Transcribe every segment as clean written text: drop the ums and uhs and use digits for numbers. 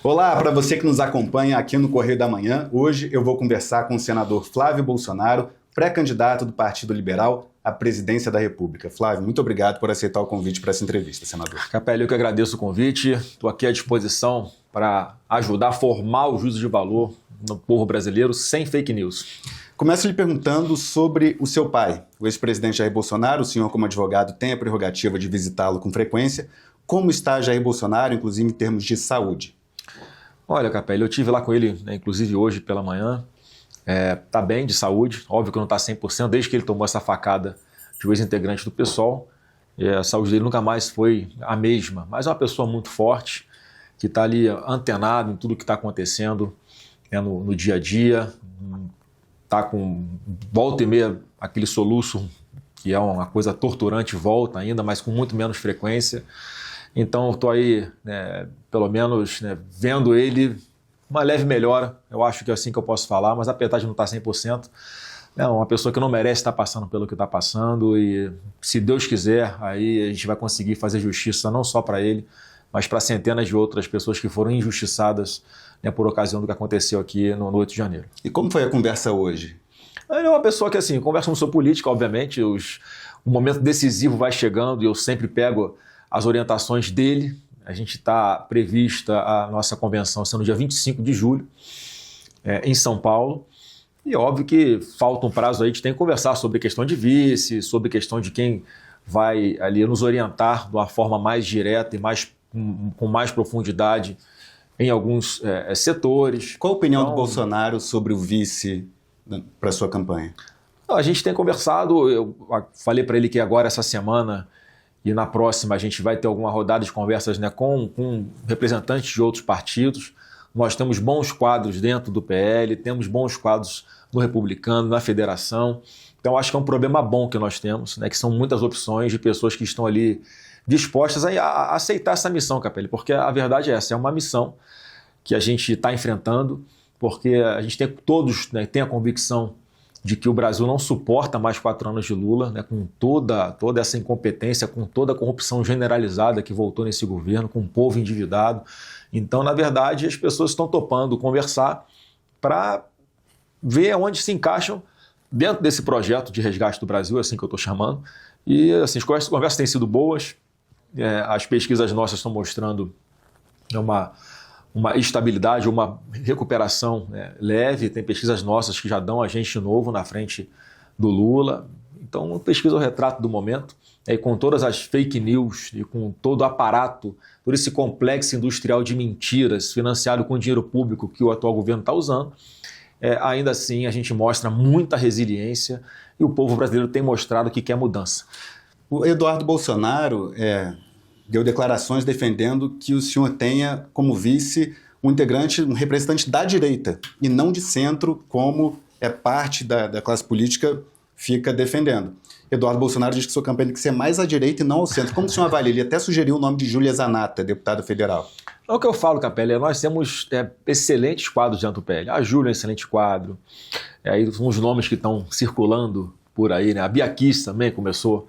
Olá, para você que nos acompanha aqui no Correio da Manhã, hoje eu vou conversar com o senador Flávio Bolsonaro, pré-candidato do Partido Liberal à presidência da República. Flávio, muito obrigado por aceitar o convite para essa entrevista, senador. Capelli, eu que agradeço o convite, estou aqui à disposição para ajudar a formar o juízo de valor no povo brasileiro sem fake news. Começo lhe perguntando sobre o seu pai, o ex-presidente Jair Bolsonaro. O senhor, como advogado, tem a prerrogativa de visitá-lo com frequência. Como está Jair Bolsonaro, inclusive em termos de saúde? Olha, Capelli, eu estive lá com ele, inclusive hoje pela manhã. Está bem de saúde, óbvio que não está 100%, desde que ele tomou essa facada de ex-integrante do PSOL. A saúde dele nunca mais foi a mesma, mas é uma pessoa muito forte, que está ali antenado em tudo que está acontecendo no dia a dia. Está com volta e meia aquele soluço, que é uma coisa torturante, volta ainda, mas com muito menos frequência. Então, estou aí, pelo menos, vendo ele, uma leve melhora. Eu acho que é assim que eu posso falar, mas apesar de não estar 100%, é uma pessoa que não merece estar passando pelo que está passando e, se Deus quiser, aí a gente vai conseguir fazer justiça não só para ele, mas para centenas de outras pessoas que foram injustiçadas por ocasião do que aconteceu aqui no 8 de janeiro. E como foi a conversa hoje? Ele é uma pessoa que, assim, conversa sobre política, obviamente, o momento decisivo vai chegando e eu sempre pego as orientações dele. A gente está prevista a nossa convenção sendo no dia 25 de julho, em São Paulo. E óbvio que falta um prazo aí, a gente tem que conversar sobre questão de vice, sobre questão de quem vai ali nos orientar de uma forma mais direta e com mais profundidade em alguns setores. Qual a opinião do Bolsonaro sobre o vice para sua campanha? A gente tem conversado, eu falei para ele que agora, essa semana e na próxima, a gente vai ter alguma rodada de conversas com representantes de outros partidos. Nós temos bons quadros dentro do PL, temos bons quadros no Republicano, na Federação. Então, acho que é um problema bom que nós temos, que são muitas opções de pessoas que estão ali dispostas a aceitar essa missão, Capelli, porque a verdade é essa, é uma missão que a gente está enfrentando, porque a gente todos tem a convicção de que o Brasil não suporta mais 4 anos de Lula, com toda essa incompetência, com toda a corrupção generalizada que voltou nesse governo, com o povo endividado. Então, na verdade, as pessoas estão topando conversar para ver onde se encaixam dentro desse projeto de resgate do Brasil, assim que eu estou chamando. E assim, as conversas têm sido boas, as pesquisas nossas estão mostrando uma estabilidade, uma recuperação leve. Tem pesquisas nossas que já dão a gente novo na frente do Lula. Então, pesquisa o retrato do momento, e com todas as fake news e com todo o aparato, todo esse complexo industrial de mentiras financiado com dinheiro público que o atual governo está usando, ainda assim a gente mostra muita resiliência e o povo brasileiro tem mostrado que quer mudança. O Eduardo Bolsonaro deu declarações defendendo que o senhor tenha como vice um representante da direita e não de centro, como parte da classe política fica defendendo. Eduardo Bolsonaro diz que sua campanha tem que ser mais à direita e não ao centro. Como o senhor avalia? Ele até sugeriu o nome de Júlia Zanatta, deputada federal. É o que eu falo, Capelli, nós temos excelentes quadros dentro do PL. A Júlia é um excelente quadro, aí são os nomes que estão circulando por aí, A Bia Kicis também começou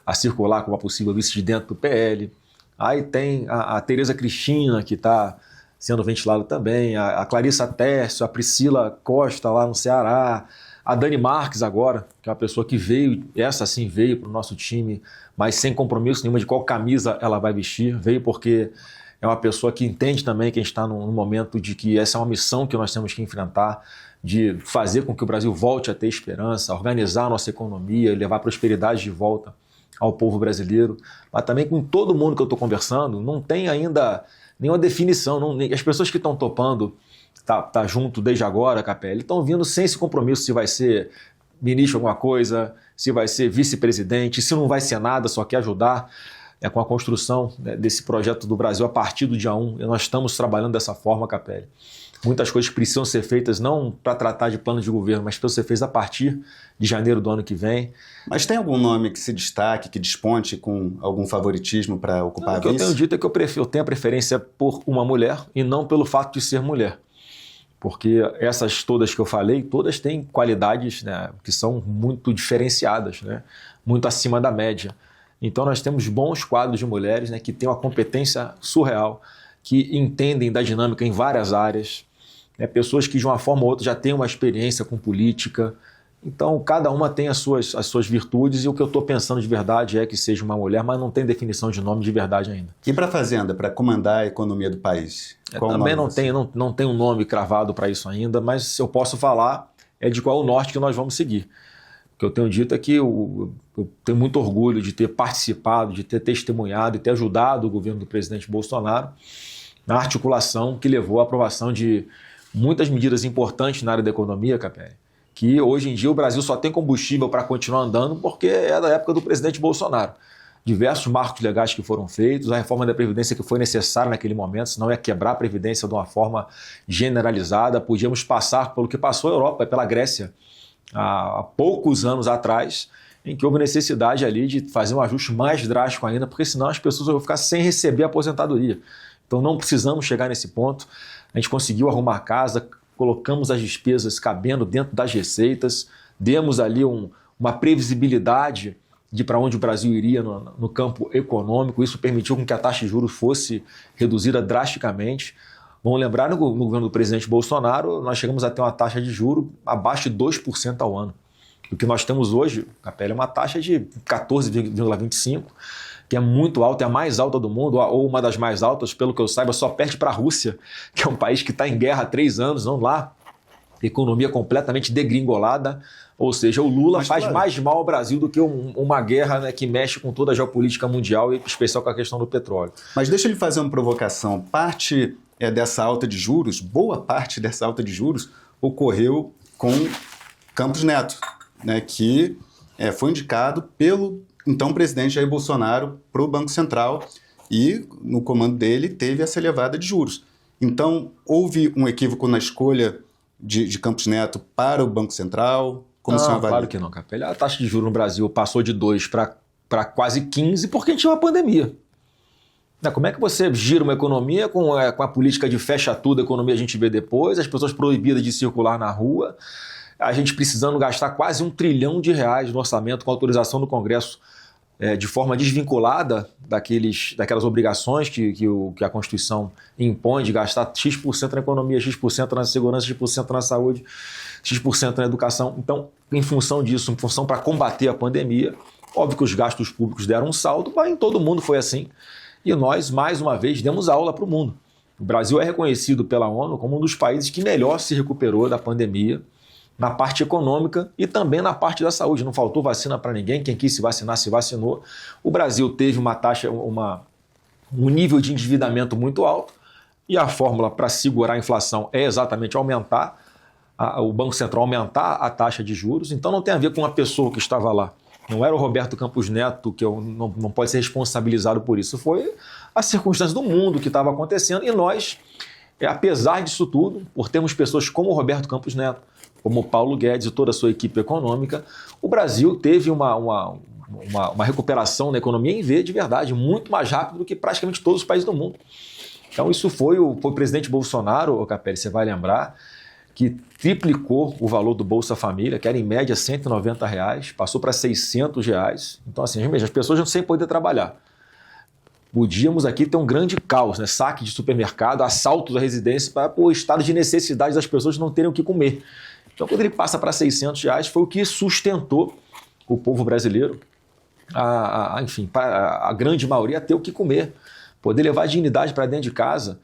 a circular como uma possível vice de dentro do PL. Aí tem a Tereza Cristina, que está sendo ventilada também, a Clarissa Tércio, a Priscila Costa lá no Ceará, a Dani Marques agora, que é uma pessoa que veio, essa sim veio para o nosso time, mas sem compromisso nenhum de qual camisa ela vai vestir, veio porque é uma pessoa que entende também que a gente está num momento de que essa é uma missão que nós temos que enfrentar, de fazer com que o Brasil volte a ter esperança, organizar a nossa economia, levar a prosperidade de volta ao povo brasileiro, mas também com todo mundo que eu estou conversando, não tem ainda nenhuma definição, as pessoas que estão topando tá junto desde agora, Capelli, estão vindo sem esse compromisso se vai ser ministro alguma coisa, se vai ser vice-presidente, se não vai ser nada, só quer ajudar com a construção desse projeto do Brasil a partir do dia 1, e nós estamos trabalhando dessa forma, Capelli. Muitas coisas precisam ser feitas não para tratar de plano de governo, mas precisam ser feitas a partir de janeiro do ano que vem. Mas tem algum nome que se destaque, que desponte com algum favoritismo para ocupar a vice? O que eu tenho dito é que eu tenho a preferência por uma mulher e não pelo fato de ser mulher. Porque essas todas que eu falei, todas têm qualidades que são muito diferenciadas, muito acima da média. Então nós temos bons quadros de mulheres que têm uma competência surreal, que entendem da dinâmica em várias áreas, né? Pessoas que de uma forma ou outra já têm uma experiência com política. Então, cada uma tem as suas virtudes, e o que eu estou pensando de verdade é que seja uma mulher, mas não tem definição de nome de verdade ainda. E para a Fazenda, para comandar a economia do país? Também não tem um nome cravado para isso ainda, mas eu posso falar de qual é o norte que nós vamos seguir. O que eu tenho dito é que eu tenho muito orgulho de ter participado, de ter testemunhado e ter ajudado o governo do presidente Bolsonaro na articulação que levou à aprovação de muitas medidas importantes na área da economia, Capelli, que hoje em dia o Brasil só tem combustível para continuar andando porque é da época do presidente Bolsonaro. Diversos marcos legais que foram feitos, a reforma da Previdência que foi necessária naquele momento, senão ia quebrar a Previdência de uma forma generalizada. Podíamos passar pelo que passou a Europa, pela Grécia, há poucos anos atrás, em que houve necessidade ali de fazer um ajuste mais drástico ainda, porque senão as pessoas vão ficar sem receber a aposentadoria. Então não precisamos chegar nesse ponto. A gente conseguiu arrumar a casa, colocamos as despesas cabendo dentro das receitas, demos ali uma previsibilidade de para onde o Brasil iria no campo econômico. Isso permitiu com que a taxa de juros fosse reduzida drasticamente. Vamos lembrar, no governo do presidente Bolsonaro, nós chegamos a ter uma taxa de juros abaixo de 2% ao ano. O que nós temos hoje, Capelli, é uma taxa de 14,25%, que é muito alta, é a mais alta do mundo, ou uma das mais altas, pelo que eu saiba, só perde para a Rússia, que é um país que está em guerra há 3 anos, não lá, economia completamente degringolada, ou seja, o Lula faz mais mal ao Brasil do que uma guerra, né, que mexe com toda a geopolítica mundial, e em especial com a questão do petróleo. Mas deixa ele fazer uma provocação. Parte dessa alta de juros, boa parte dessa alta de juros, ocorreu com Campos Neto, né, que foi indicado pelo então presidente Jair Bolsonaro para o Banco Central, e no comando dele teve essa elevada de juros. Então, houve um equívoco na escolha de Campos Neto para o Banco Central? Como não, claro que não, Capelli. A taxa de juros no Brasil passou de 2 para quase 15 porque a gente tinha uma pandemia. Como é que você gira uma economia com a política de fecha tudo, a economia a gente vê depois, as pessoas proibidas de circular na rua, a gente precisando gastar quase R$1 trilhão no orçamento com autorização do Congresso de forma desvinculada daquelas obrigações que a Constituição impõe de gastar X% na economia, X% na segurança, X% na saúde, X% na educação. Então, em função disso, em função para combater a pandemia, óbvio que os gastos públicos deram um salto, mas em todo mundo foi assim. E nós, mais uma vez, demos aula para o mundo. O Brasil é reconhecido pela ONU como um dos países que melhor se recuperou da pandemia, na parte econômica e também na parte da saúde. Não faltou vacina para ninguém, quem quis se vacinar se vacinou. O Brasil teve uma taxa, um nível de endividamento muito alto, e a fórmula para segurar a inflação é exatamente aumentar, o Banco Central aumentar a taxa de juros. Então não tem a ver com uma pessoa que estava lá. Não era o Roberto Campos Neto, que não pode ser responsabilizado por isso. Foi a circunstância do mundo que estava acontecendo, e nós, apesar disso tudo, por termos pessoas como o Roberto Campos Neto, como o Paulo Guedes e toda a sua equipe econômica, o Brasil teve uma recuperação na economia em V de verdade, muito mais rápido do que praticamente todos os países do mundo. Então isso foi o presidente Bolsonaro, Capelli, você vai lembrar, que triplicou o valor do Bolsa Família, que era em média R$190, passou para R$600. Então assim, as pessoas não sem poder trabalhar. Podíamos aqui ter um grande caos, né? Saque de supermercado, assaltos à residência, para o estado de necessidade das pessoas não terem o que comer. Então, quando ele passa para R$600, foi o que sustentou o povo brasileiro, enfim, para a grande maioria, ter o que comer, poder levar dignidade para dentro de casa.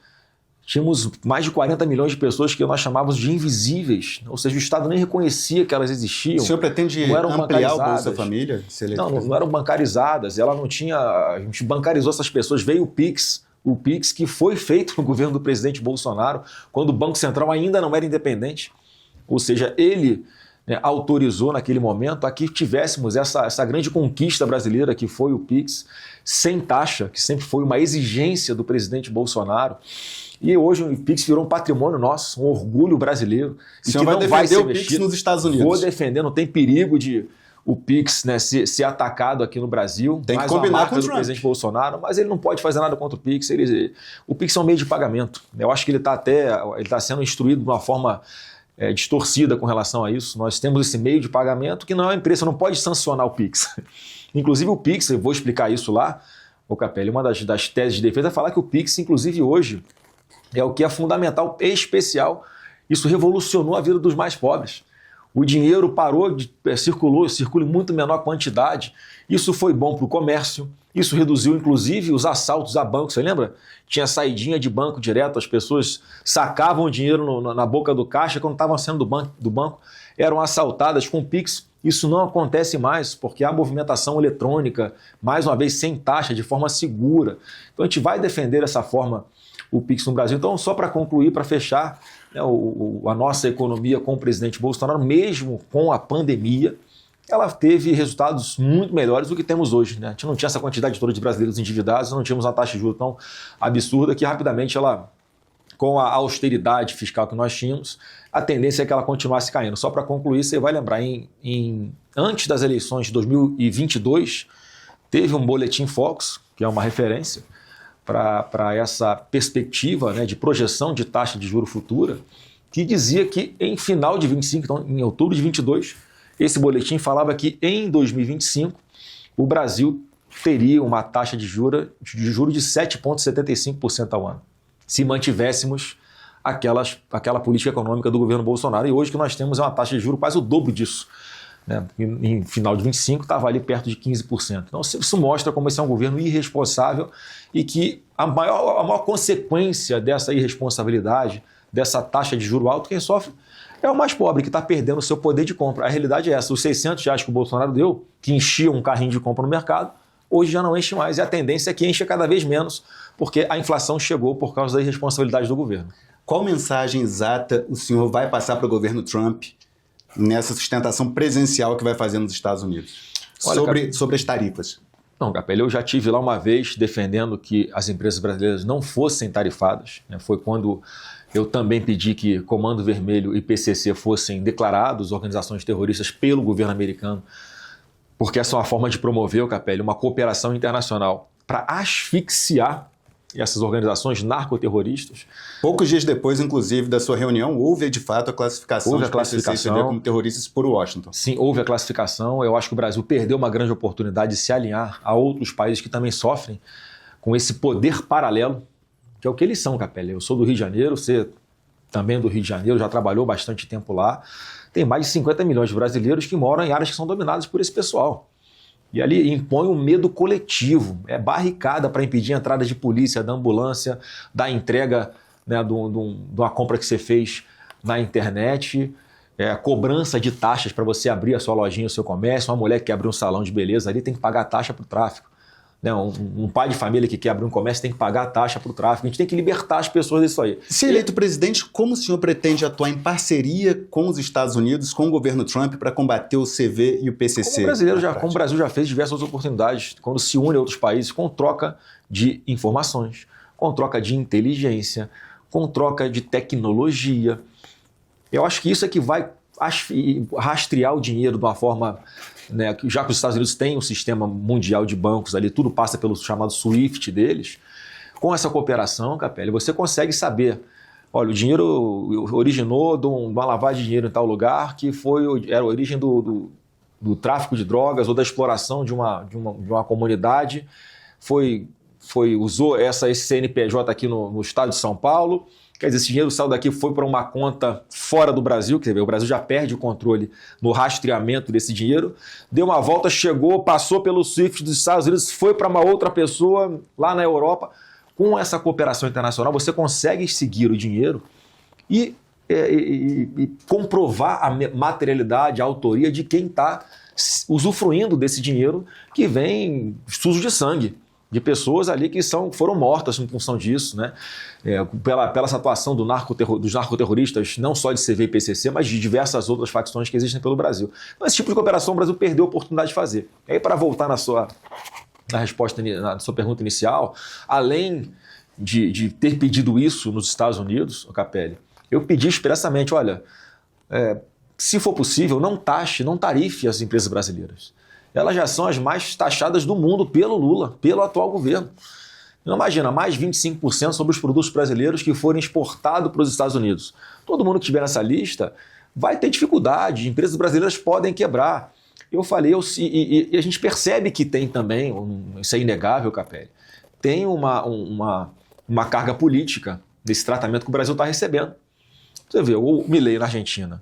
Tínhamos mais de 40 milhões de pessoas que nós chamávamos de invisíveis, ou seja, o Estado nem reconhecia que elas existiam. O senhor pretende ampliar o Bolsa Família? Não eram bancarizadas, ela não tinha. A gente bancarizou essas pessoas, veio o Pix que foi feito no governo do presidente Bolsonaro, quando o Banco Central ainda não era independente. Ou seja, ele autorizou naquele momento a que tivéssemos essa grande conquista brasileira que foi o Pix, sem taxa, que sempre foi uma exigência do presidente Bolsonaro. E hoje o Pix virou um patrimônio nosso, um orgulho brasileiro. O senhor vai defender o Pix nos Estados Unidos? Vou defender, não tem perigo de o Pix ser atacado aqui no Brasil. Tem que combinar com o Trump. Do presidente Bolsonaro, mas ele não pode fazer nada contra o Pix. O Pix é um meio de pagamento. Eu acho que ele está sendo instruído de uma forma distorcida com relação a isso. Nós temos esse meio de pagamento que não é uma empresa, não pode sancionar o Pix. Inclusive o Pix, eu vou explicar isso lá, o Capelli, uma das teses de defesa é falar que o Pix, inclusive hoje, é o que é fundamental, especial. Isso revolucionou a vida dos mais pobres. O dinheiro parou, circula em muito menor quantidade. Isso foi bom para o comércio, isso reduziu inclusive os assaltos a bancos. Você lembra? Tinha saidinha de banco direto, as pessoas sacavam o dinheiro na boca do caixa quando estavam saindo do banco, eram assaltadas com o Pix. Isso não acontece mais, porque há movimentação eletrônica, mais uma vez sem taxa, de forma segura. Então a gente vai defender dessa forma o Pix no Brasil. Então, só para concluir, para fechar, né, a nossa economia com o presidente Bolsonaro, mesmo com a pandemia, ela teve resultados muito melhores do que temos hoje, né? A gente não tinha essa quantidade toda de brasileiros endividados, não tínhamos uma taxa de juros tão absurda que rapidamente ela, com a austeridade fiscal que nós tínhamos, a tendência é que ela continuasse caindo. Só para concluir, você vai lembrar, antes das eleições de 2022, teve um boletim Focus, que é uma referência para essa perspectiva, né, de projeção de taxa de juros futura, que dizia que em final de 25, então em outubro de 22, esse boletim falava que em 2025 o Brasil teria uma taxa de juros de 7,75% ao ano, se mantivéssemos aquela política econômica do governo Bolsonaro. E hoje o que nós temos é uma taxa de juros quase o dobro disso, né? Em final de 25 estava ali perto de 15%. Então isso mostra como esse é um governo irresponsável e que a maior consequência dessa irresponsabilidade, dessa taxa de juro alto, quem sofre é o mais pobre, que está perdendo o seu poder de compra. A realidade é essa: os R$600 que o Bolsonaro deu, que enchia um carrinho de compra no mercado, hoje já não enche mais. E a tendência é que encha cada vez menos, porque a inflação chegou por causa da irresponsabilidade do governo. Qual mensagem exata o senhor vai passar para o governo Trump nessa sustentação presencial que vai fazer nos Estados Unidos? Olha, sobre as tarifas. Não, Capelli, eu já estive lá uma vez defendendo que as empresas brasileiras não fossem tarifadas, né? Foi quando eu também pedi que Comando Vermelho e PCC fossem declarados organizações terroristas pelo governo americano, porque essa é uma forma de promover, Capelli, uma cooperação internacional para asfixiar essas organizações narcoterroristas. Poucos dias depois, inclusive, da sua reunião, houve de fato a classificação de PCC como terroristas por Washington. Sim, houve a classificação. Eu acho que o Brasil perdeu uma grande oportunidade de se alinhar a outros países que também sofrem com esse poder paralelo, que é o que eles são, Capelli. Eu sou do Rio de Janeiro, você também é do Rio de Janeiro, já trabalhou bastante tempo lá. Tem mais de 50 milhões de brasileiros que moram em áreas que são dominadas por esse pessoal. E ali impõe um medo coletivo, é barricada para impedir a entrada de polícia, da ambulância, da entrega, né, de uma compra que você fez na internet, cobrança de taxas para você abrir a sua lojinha, o seu comércio. Uma mulher que quer abrir um salão de beleza ali tem que pagar taxa para o tráfico. Né? Um pai de família que quer abrir um comércio tem que pagar a taxa para o tráfico. A gente tem que libertar as pessoas disso aí. Se eleito presidente, como o senhor pretende atuar em parceria com os Estados Unidos, com o governo Trump, para combater o CV e o PCC? Como o Brasil já fez diversas oportunidades, quando se une a outros países, com troca de informações, com troca de inteligência, com troca de tecnologia. Eu acho que isso é que vai rastrear o dinheiro de uma forma, né, já que os Estados Unidos têm um sistema mundial de bancos ali, tudo passa pelo chamado SWIFT deles. Com essa cooperação, Capelli, você consegue saber, olha, o dinheiro originou de uma lavagem de dinheiro em tal lugar que era a origem do tráfico de drogas ou da exploração de uma comunidade, usou esse CNPJ aqui no estado de São Paulo. Quer dizer, esse dinheiro saiu daqui, foi para uma conta fora do Brasil, quer dizer, o Brasil já perde o controle no rastreamento desse dinheiro, deu uma volta, chegou, passou pelo SWIFT dos Estados Unidos, foi para uma outra pessoa lá na Europa. Com essa cooperação internacional, você consegue seguir o dinheiro e comprovar a materialidade, a autoria de quem está usufruindo desse dinheiro que vem sujo de sangue, de pessoas ali que foram mortas em função disso, né? Pela essa atuação dos narcoterroristas, não só de CV e PCC, mas de diversas outras facções que existem pelo Brasil. Então, esse tipo de cooperação o Brasil perdeu a oportunidade de fazer. E aí, para voltar na sua resposta, na sua pergunta inicial, além de ter pedido isso nos Estados Unidos, Capelli, eu pedi expressamente, olha, se for possível, não tarife as empresas brasileiras. Elas já são as mais taxadas do mundo pelo Lula, pelo atual governo. Não imagina, mais 25% sobre os produtos brasileiros que forem exportados para os Estados Unidos. Todo mundo que estiver nessa lista vai ter dificuldade, empresas brasileiras podem quebrar. Eu falei, e a gente percebe que tem também, isso é inegável, Capelli, tem uma carga política desse tratamento que o Brasil está recebendo. Você vê, o Milei na Argentina,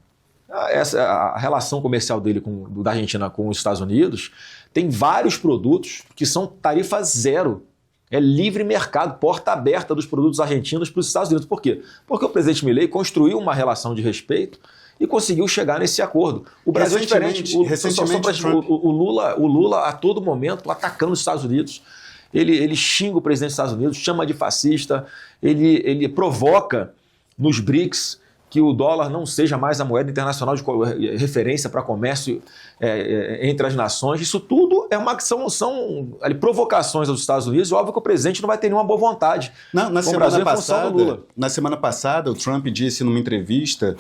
a relação comercial dele da Argentina com os Estados Unidos tem vários produtos que são tarifa zero. É livre mercado, porta aberta dos produtos argentinos para os Estados Unidos. Por quê? Porque o presidente Milei construiu uma relação de respeito e conseguiu chegar nesse acordo. O Brasil é diferente. O Lula, a todo momento, atacando os Estados Unidos. Ele xinga o presidente dos Estados Unidos, chama de fascista, ele provoca nos BRICS que o dólar não seja mais a moeda internacional de referência para comércio entre as nações. Isso tudo são provocações aos Estados Unidos. Óbvio que o presidente não vai ter nenhuma boa vontade. Na semana passada, o Trump disse numa entrevista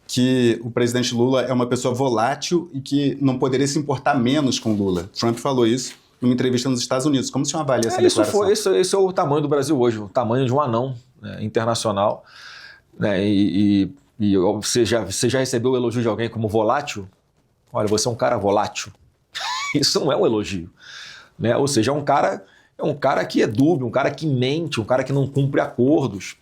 que o presidente Lula é uma pessoa volátil e que não poderia se importar menos com Lula. Trump falou isso numa entrevista nos Estados Unidos. Como o senhor avalia essa declaração? Esse é o tamanho do Brasil hoje, o tamanho de um anão, né, internacional. Né, você já recebeu o elogio de alguém como volátil? Olha, você é um cara volátil. Isso não é um elogio. Né? Ou seja, é um cara que é dúbio, um cara que mente, um cara que não cumpre acordos.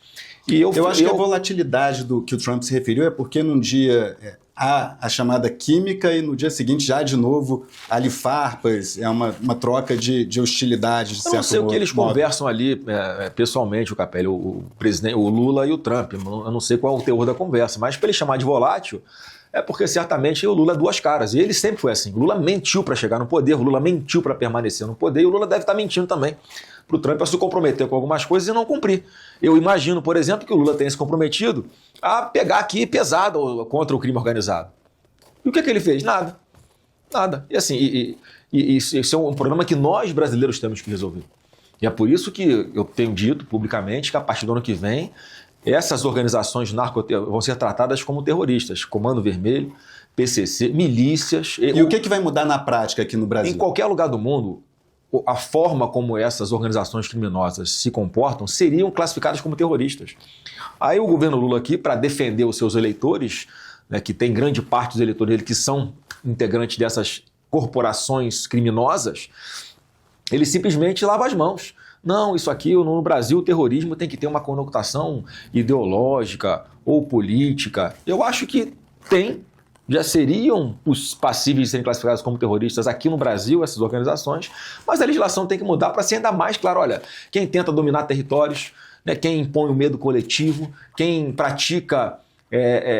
E eu acho que a volatilidade do que o Trump se referiu é porque num dia há a chamada química e no dia seguinte já de novo há ali farpas, é uma troca de hostilidade. De eu não sei o que eles conversam ali pessoalmente, o Capelli, o presidente, o Lula e o Trump. Eu não sei qual é o teor da conversa, mas para ele chamar de volátil é porque certamente o Lula é duas caras. E ele sempre foi assim. O Lula mentiu para chegar no poder, o Lula mentiu para permanecer no poder e o Lula deve estar mentindo também para o Trump a se comprometer com algumas coisas e não cumprir. Eu imagino, por exemplo, que o Lula tenha se comprometido a pegar aqui pesado contra o crime organizado. E o que ele fez? Nada. E assim, isso é um problema que nós brasileiros temos que resolver. E é por isso que eu tenho dito publicamente que a partir do ano que vem, essas organizações vão ser tratadas como terroristas. Comando Vermelho, PCC, milícias. E o que vai mudar na prática aqui no Brasil? Em qualquer lugar do mundo, a forma como essas organizações criminosas se comportam seriam classificadas como terroristas. Aí o governo Lula aqui, para defender os seus eleitores, né, que tem grande parte dos eleitores dele que são integrantes dessas corporações criminosas, ele simplesmente lava as mãos. Não, isso aqui no Brasil o terrorismo tem que ter uma conotação ideológica ou política. Eu acho que já seriam passíveis de serem classificados como terroristas aqui no Brasil, essas organizações, mas a legislação tem que mudar para ser ainda mais claro. Olha, quem tenta dominar territórios, né, quem impõe o medo coletivo, quem pratica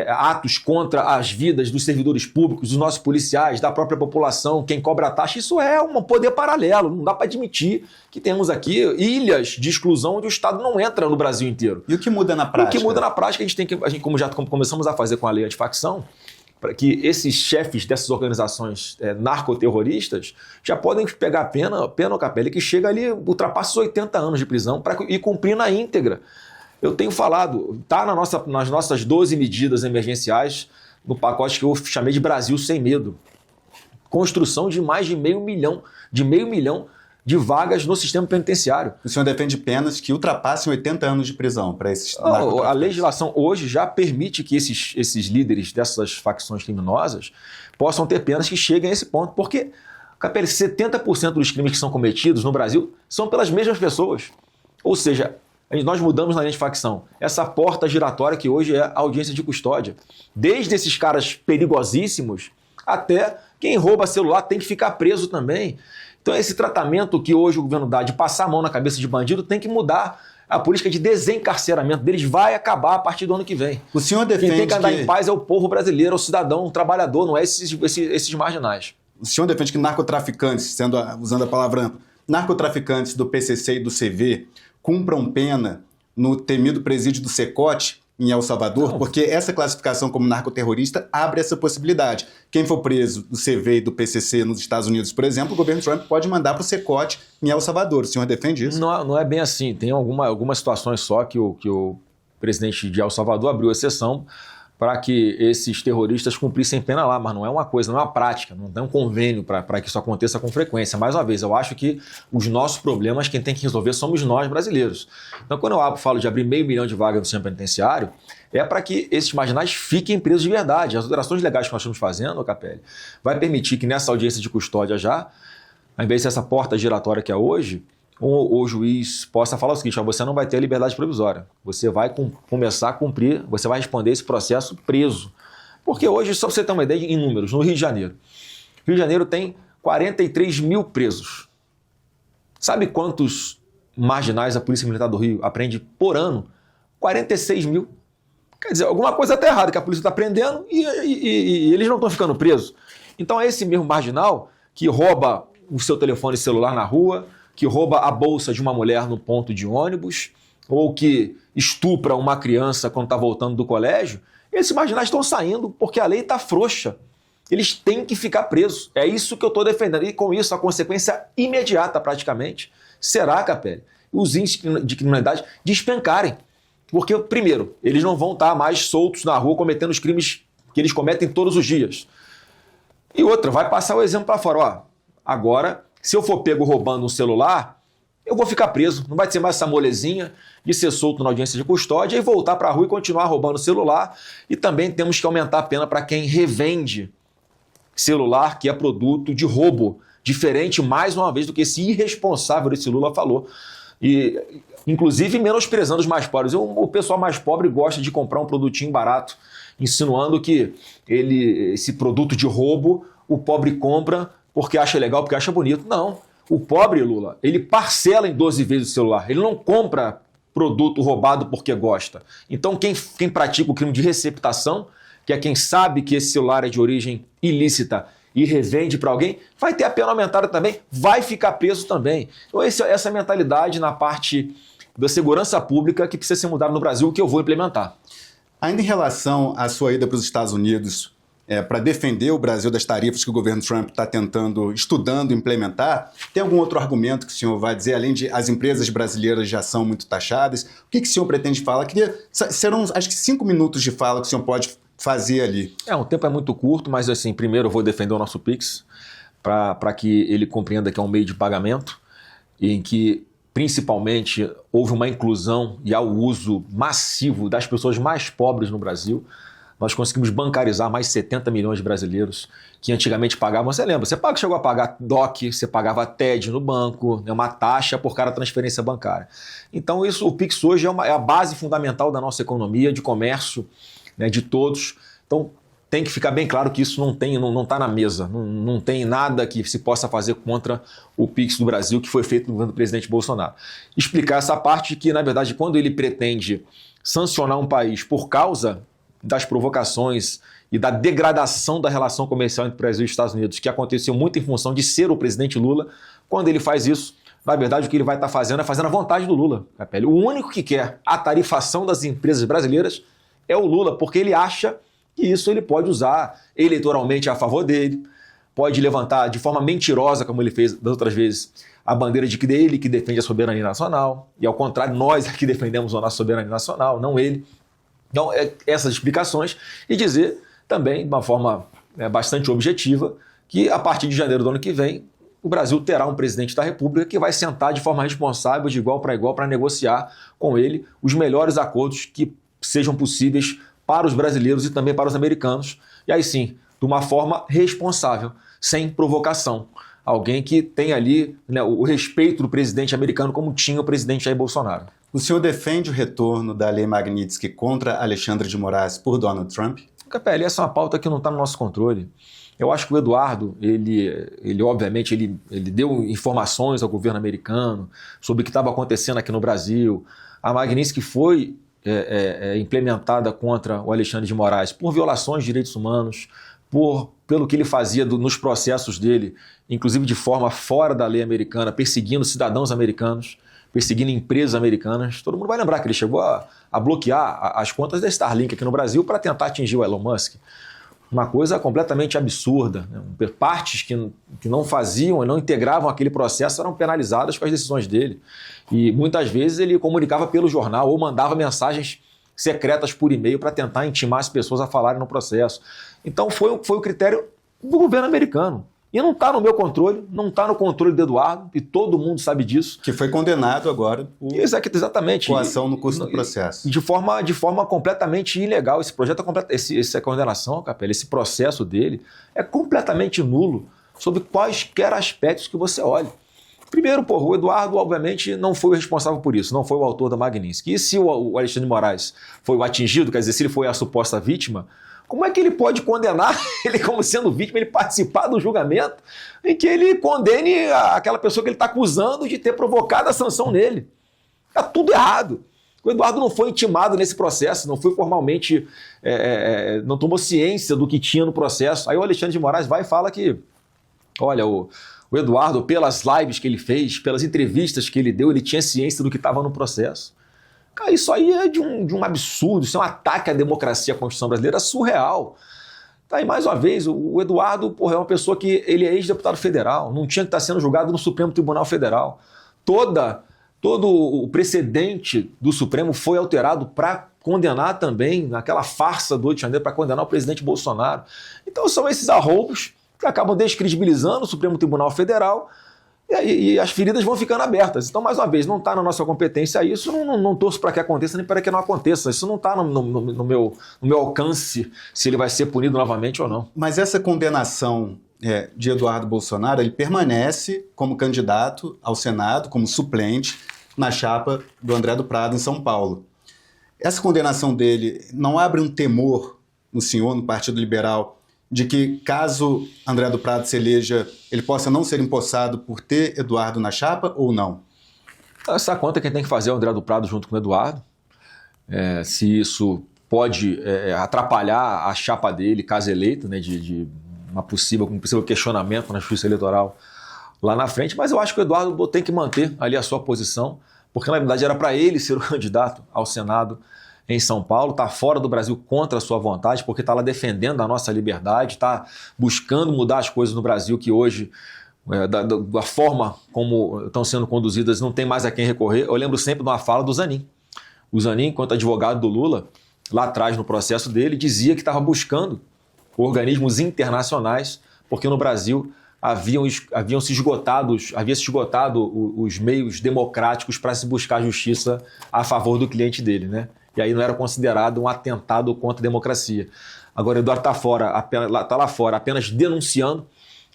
atos contra as vidas dos servidores públicos, dos nossos policiais, da própria população, quem cobra a taxa, isso é um poder paralelo. Não dá para admitir que temos aqui ilhas de exclusão onde o Estado não entra no Brasil inteiro. E o que muda na prática? O que muda na prática, como já começamos a fazer com a lei antifacção, para que esses chefes dessas organizações narcoterroristas já podem pegar pena, Capelli, que chega ali, ultrapassa os 80 anos de prisão e cumprir na íntegra. Eu tenho falado, está nas nossas 12 medidas emergenciais, no pacote que eu chamei de Brasil Sem Medo. Construção de mais de meio milhão de vagas no sistema penitenciário. O senhor defende penas que ultrapassem 80 anos de prisão para esses narcotraficantes? A legislação hoje já permite que esses líderes dessas facções criminosas possam ter penas que cheguem a esse ponto, porque, Capelli, 70% dos crimes que são cometidos no Brasil são pelas mesmas pessoas. Ou seja, nós mudamos na lei de facção. Essa porta giratória que hoje é a audiência de custódia. Desde esses caras perigosíssimos até quem rouba celular tem que ficar preso também. Então esse tratamento que hoje o governo dá de passar a mão na cabeça de bandido tem que mudar. A política de desencarceramento deles vai acabar a partir do ano que vem. O senhor defende quem tem que andar em paz é o povo brasileiro, é o cidadão, o trabalhador, não é esses marginais. O senhor defende que narcotraficantes, usando a palavra narcotraficantes do PCC e do CV, cumpram pena no temido presídio do Secote, em El Salvador, porque essa classificação como narcoterrorista abre essa possibilidade. Quem for preso do CV e do PCC nos Estados Unidos, por exemplo, o governo Trump pode mandar para o Secote em El Salvador. O senhor defende isso? Não é bem assim. Tem algumas situações só que o presidente de El Salvador abriu exceção para que esses terroristas cumprissem pena lá, mas não é uma coisa, não é uma prática, não tem um convênio para que isso aconteça com frequência. Mais uma vez, eu acho que os nossos problemas, quem tem que resolver somos nós brasileiros. Então, quando eu falo de abrir 500 mil de vagas no sistema penitenciário, é para que esses marginais fiquem presos de verdade. As alterações legais que nós estamos fazendo, Capelli, vai permitir que nessa audiência de custódia já, ao invés dessa porta giratória que é hoje, o juiz possa falar o seguinte: ó, você não vai ter a liberdade provisória, você vai começar a cumprir, você vai responder esse processo preso. Porque hoje, só para você ter uma ideia em números, no Rio de Janeiro. Rio de Janeiro tem 43 mil presos. Sabe quantos marginais a Polícia Militar do Rio apreende por ano? 46 mil. Quer dizer, alguma coisa está errada, que a polícia está prendendo e eles não estão ficando presos. Então é esse mesmo marginal que rouba o seu telefone celular na rua, que rouba a bolsa de uma mulher no ponto de ônibus, ou que estupra uma criança quando está voltando do colégio. Esses marginais estão saindo porque a lei está frouxa. Eles têm que ficar presos. É isso que eu estou defendendo. E com isso, a consequência imediata, praticamente, será, Capelli, os índices de criminalidade despencarem. Porque, primeiro, eles não vão estar mais soltos na rua cometendo os crimes que eles cometem todos os dias. E outra, vai passar o exemplo para fora. Ó, agora, se eu for pego roubando um celular, eu vou ficar preso. Não vai ser mais essa molezinha de ser solto na audiência de custódia e voltar para a rua e continuar roubando o celular. E também temos que aumentar a pena para quem revende celular que é produto de roubo. Diferente, mais uma vez, do que esse irresponsável desse Lula falou. E, inclusive, menosprezando os mais pobres. O pessoal mais pobre gosta de comprar um produtinho barato, insinuando que esse produto de roubo, o pobre compra porque acha legal, porque acha bonito. Não. O pobre, Lula, ele parcela em 12 vezes o celular. Ele não compra produto roubado porque gosta. Então, quem pratica o crime de receptação, que é quem sabe que esse celular é de origem ilícita e revende para alguém, vai ter a pena aumentada também, vai ficar preso também. Então essa mentalidade na parte da segurança pública que precisa ser mudada no Brasil, que eu vou implementar. Ainda em relação à sua ida para os Estados Unidos para defender o Brasil das tarifas que o governo Trump está estudando implementar, tem algum outro argumento que o senhor vai dizer, além de as empresas brasileiras já são muito taxadas? O que o senhor pretende falar? Serão, acho que 5 minutos de fala que o senhor pode fazer ali. O tempo é muito curto, mas assim, primeiro eu vou defender o nosso Pix para que ele compreenda que é um meio de pagamento em que principalmente houve uma inclusão e há o uso massivo das pessoas mais pobres no Brasil. Nós conseguimos bancarizar mais 70 milhões de brasileiros que antigamente pagavam. Você lembra, você chegou a pagar DOC, você pagava TED no banco, uma taxa por cada transferência bancária. Então o Pix hoje é a base fundamental da nossa economia, de comércio, né, de todos. Então tem que ficar bem claro que isso não está na mesa, não tem nada que se possa fazer contra o Pix do Brasil que foi feito no governo do presidente Bolsonaro. Explicar essa parte que, na verdade, quando ele pretende sancionar um país por causa das provocações e da degradação da relação comercial entre o Brasil e os Estados Unidos, que aconteceu muito em função de ser o presidente Lula, quando ele faz isso, na verdade, o que ele vai estar fazendo é fazendo a vontade do Lula, Capelli. O único que quer a tarifação das empresas brasileiras é o Lula, porque ele acha que isso ele pode usar eleitoralmente a favor dele, pode levantar de forma mentirosa, como ele fez das outras vezes, a bandeira de que ele que defende a soberania nacional, e ao contrário, nós aqui defendemos a nossa soberania nacional, não ele. Então, essas explicações, e dizer também, de uma forma bastante objetiva, que a partir de janeiro do ano que vem, o Brasil terá um presidente da República que vai sentar de forma responsável, de igual, para negociar com ele os melhores acordos que sejam possíveis para os brasileiros e também para os americanos. E aí sim, de uma forma responsável, sem provocação. Alguém que tem ali, né, o respeito do presidente americano como tinha o presidente Jair Bolsonaro. O senhor defende o retorno da Lei Magnitsky contra Alexandre de Moraes por Donald Trump? Capelli, essa é uma pauta que não está no nosso controle. Eu acho que o Eduardo, ele obviamente, ele deu informações ao governo americano sobre o que estava acontecendo aqui no Brasil. A Magnitsky foi implementada contra o Alexandre de Moraes por violações de direitos humanos, pelo que ele fazia nos processos dele, inclusive de forma fora da lei americana, perseguindo cidadãos americanos, perseguindo empresas americanas. Todo mundo vai lembrar que ele chegou a bloquear as contas da Starlink aqui no Brasil para tentar atingir o Elon Musk. Uma coisa completamente absurda. Né? Partes que não faziam e não integravam aquele processo eram penalizadas com as decisões dele. E muitas vezes ele comunicava pelo jornal ou mandava mensagens secretas por e-mail para tentar intimar as pessoas a falarem no processo. Então foi o critério do governo americano. E não está no meu controle, não está no controle do Eduardo, e todo mundo sabe disso. Que foi condenado agora por exatamente. Coação no curso do processo. De forma completamente ilegal. Esse projeto essa condenação, Capelli, esse processo dele é completamente nulo sobre quaisquer aspectos que você olhe. Primeiro, o Eduardo, obviamente, não foi o responsável por isso, não foi o autor da Magnitsky. E se o Alexandre de Moraes foi o atingido, quer dizer, se ele foi a suposta vítima, como é que ele pode condenar ele como sendo vítima, ele participar do julgamento em que ele condene aquela pessoa que ele está acusando de ter provocado a sanção nele? Está tudo errado. O Eduardo não foi intimado nesse processo, não foi formalmente, não tomou ciência do que tinha no processo. Aí o Alexandre de Moraes vai e fala que, olha, o Eduardo, pelas lives que ele fez, pelas entrevistas que ele deu, ele tinha ciência do que estava no processo. Cara, isso aí é de um absurdo, isso é um ataque à democracia, à Constituição brasileira, surreal. Tá, e mais uma vez, o Eduardo é uma pessoa que ele é ex-deputado federal, não tinha que estar sendo julgado no Supremo Tribunal Federal. Todo o precedente do Supremo foi alterado para condenar também, naquela farsa do 8 de janeiro, para condenar o presidente Bolsonaro. Então são esses arroubos que acabam descredibilizando o Supremo Tribunal Federal e as feridas vão ficando abertas. Então, mais uma vez, não está na nossa competência isso, não torço para que aconteça nem para que não aconteça. Isso não está no meu alcance se ele vai ser punido novamente ou não. Mas essa condenação de Eduardo Bolsonaro, ele permanece como candidato ao Senado, como suplente, na chapa do André do Prado, em São Paulo. Essa condenação dele não abre um temor no senhor, no Partido Liberal, de que, caso André do Prado se eleja, ele possa não ser empossado por ter Eduardo na chapa ou não? Essa conta quem tem que fazer é o André do Prado junto com o Eduardo. Se isso pode atrapalhar a chapa dele, caso eleito, né, de um possível questionamento na Justiça Eleitoral lá na frente, mas eu acho que o Eduardo tem que manter ali a sua posição, porque na verdade era para ele ser o candidato ao Senado em São Paulo, está fora do Brasil contra a sua vontade, porque está lá defendendo a nossa liberdade, está buscando mudar as coisas no Brasil que hoje, da forma como estão sendo conduzidas, não tem mais a quem recorrer. Eu lembro sempre de uma fala do Zanin. O Zanin, enquanto advogado do Lula, lá atrás no processo dele, dizia que estava buscando organismos internacionais, porque no Brasil havia se esgotado os meios democráticos para se buscar justiça a favor do cliente dele, né? E aí não era considerado um atentado contra a democracia. Agora o Eduardo está lá fora apenas denunciando,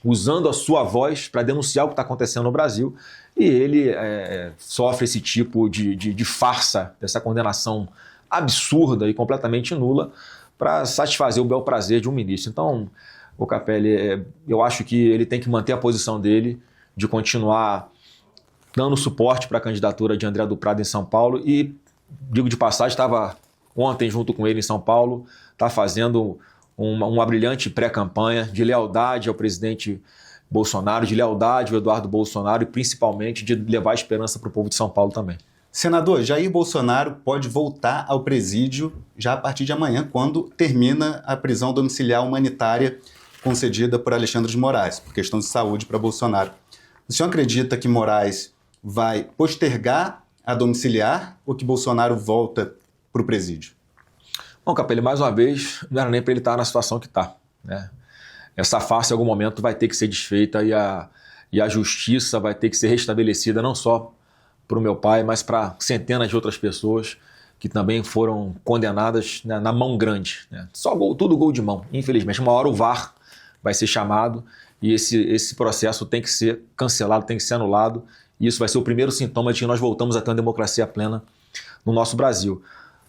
usando a sua voz para denunciar o que está acontecendo no Brasil, e ele sofre esse tipo de farsa, dessa condenação absurda e completamente nula para satisfazer o bel prazer de um ministro. Então, o Capelli, eu acho que ele tem que manter a posição dele de continuar dando suporte para a candidatura de André do Prado em São Paulo e, digo de passagem, estava ontem junto com ele em São Paulo, está fazendo uma brilhante pré-campanha de lealdade ao presidente Bolsonaro, de lealdade ao Eduardo Bolsonaro e principalmente de levar esperança para o povo de São Paulo também. Senador, Jair Bolsonaro pode voltar ao presídio já a partir de amanhã, quando termina a prisão domiciliar humanitária concedida por Alexandre de Moraes, por questão de saúde para Bolsonaro. O senhor acredita que Moraes vai postergar a domiciliar ou que Bolsonaro volta para o presídio? Bom, Capelli, mais uma vez, não era nem para ele estar na situação que está, né? Essa farsa em algum momento vai ter que ser desfeita e a justiça vai ter que ser restabelecida não só para o meu pai, mas para centenas de outras pessoas que também foram condenadas, né, na mão grande, né? Tudo gol de mão, infelizmente. Uma hora o VAR vai ser chamado e esse processo tem que ser cancelado, tem que ser anulado, e isso vai ser o primeiro sintoma de que nós voltamos a ter uma democracia plena no nosso Brasil.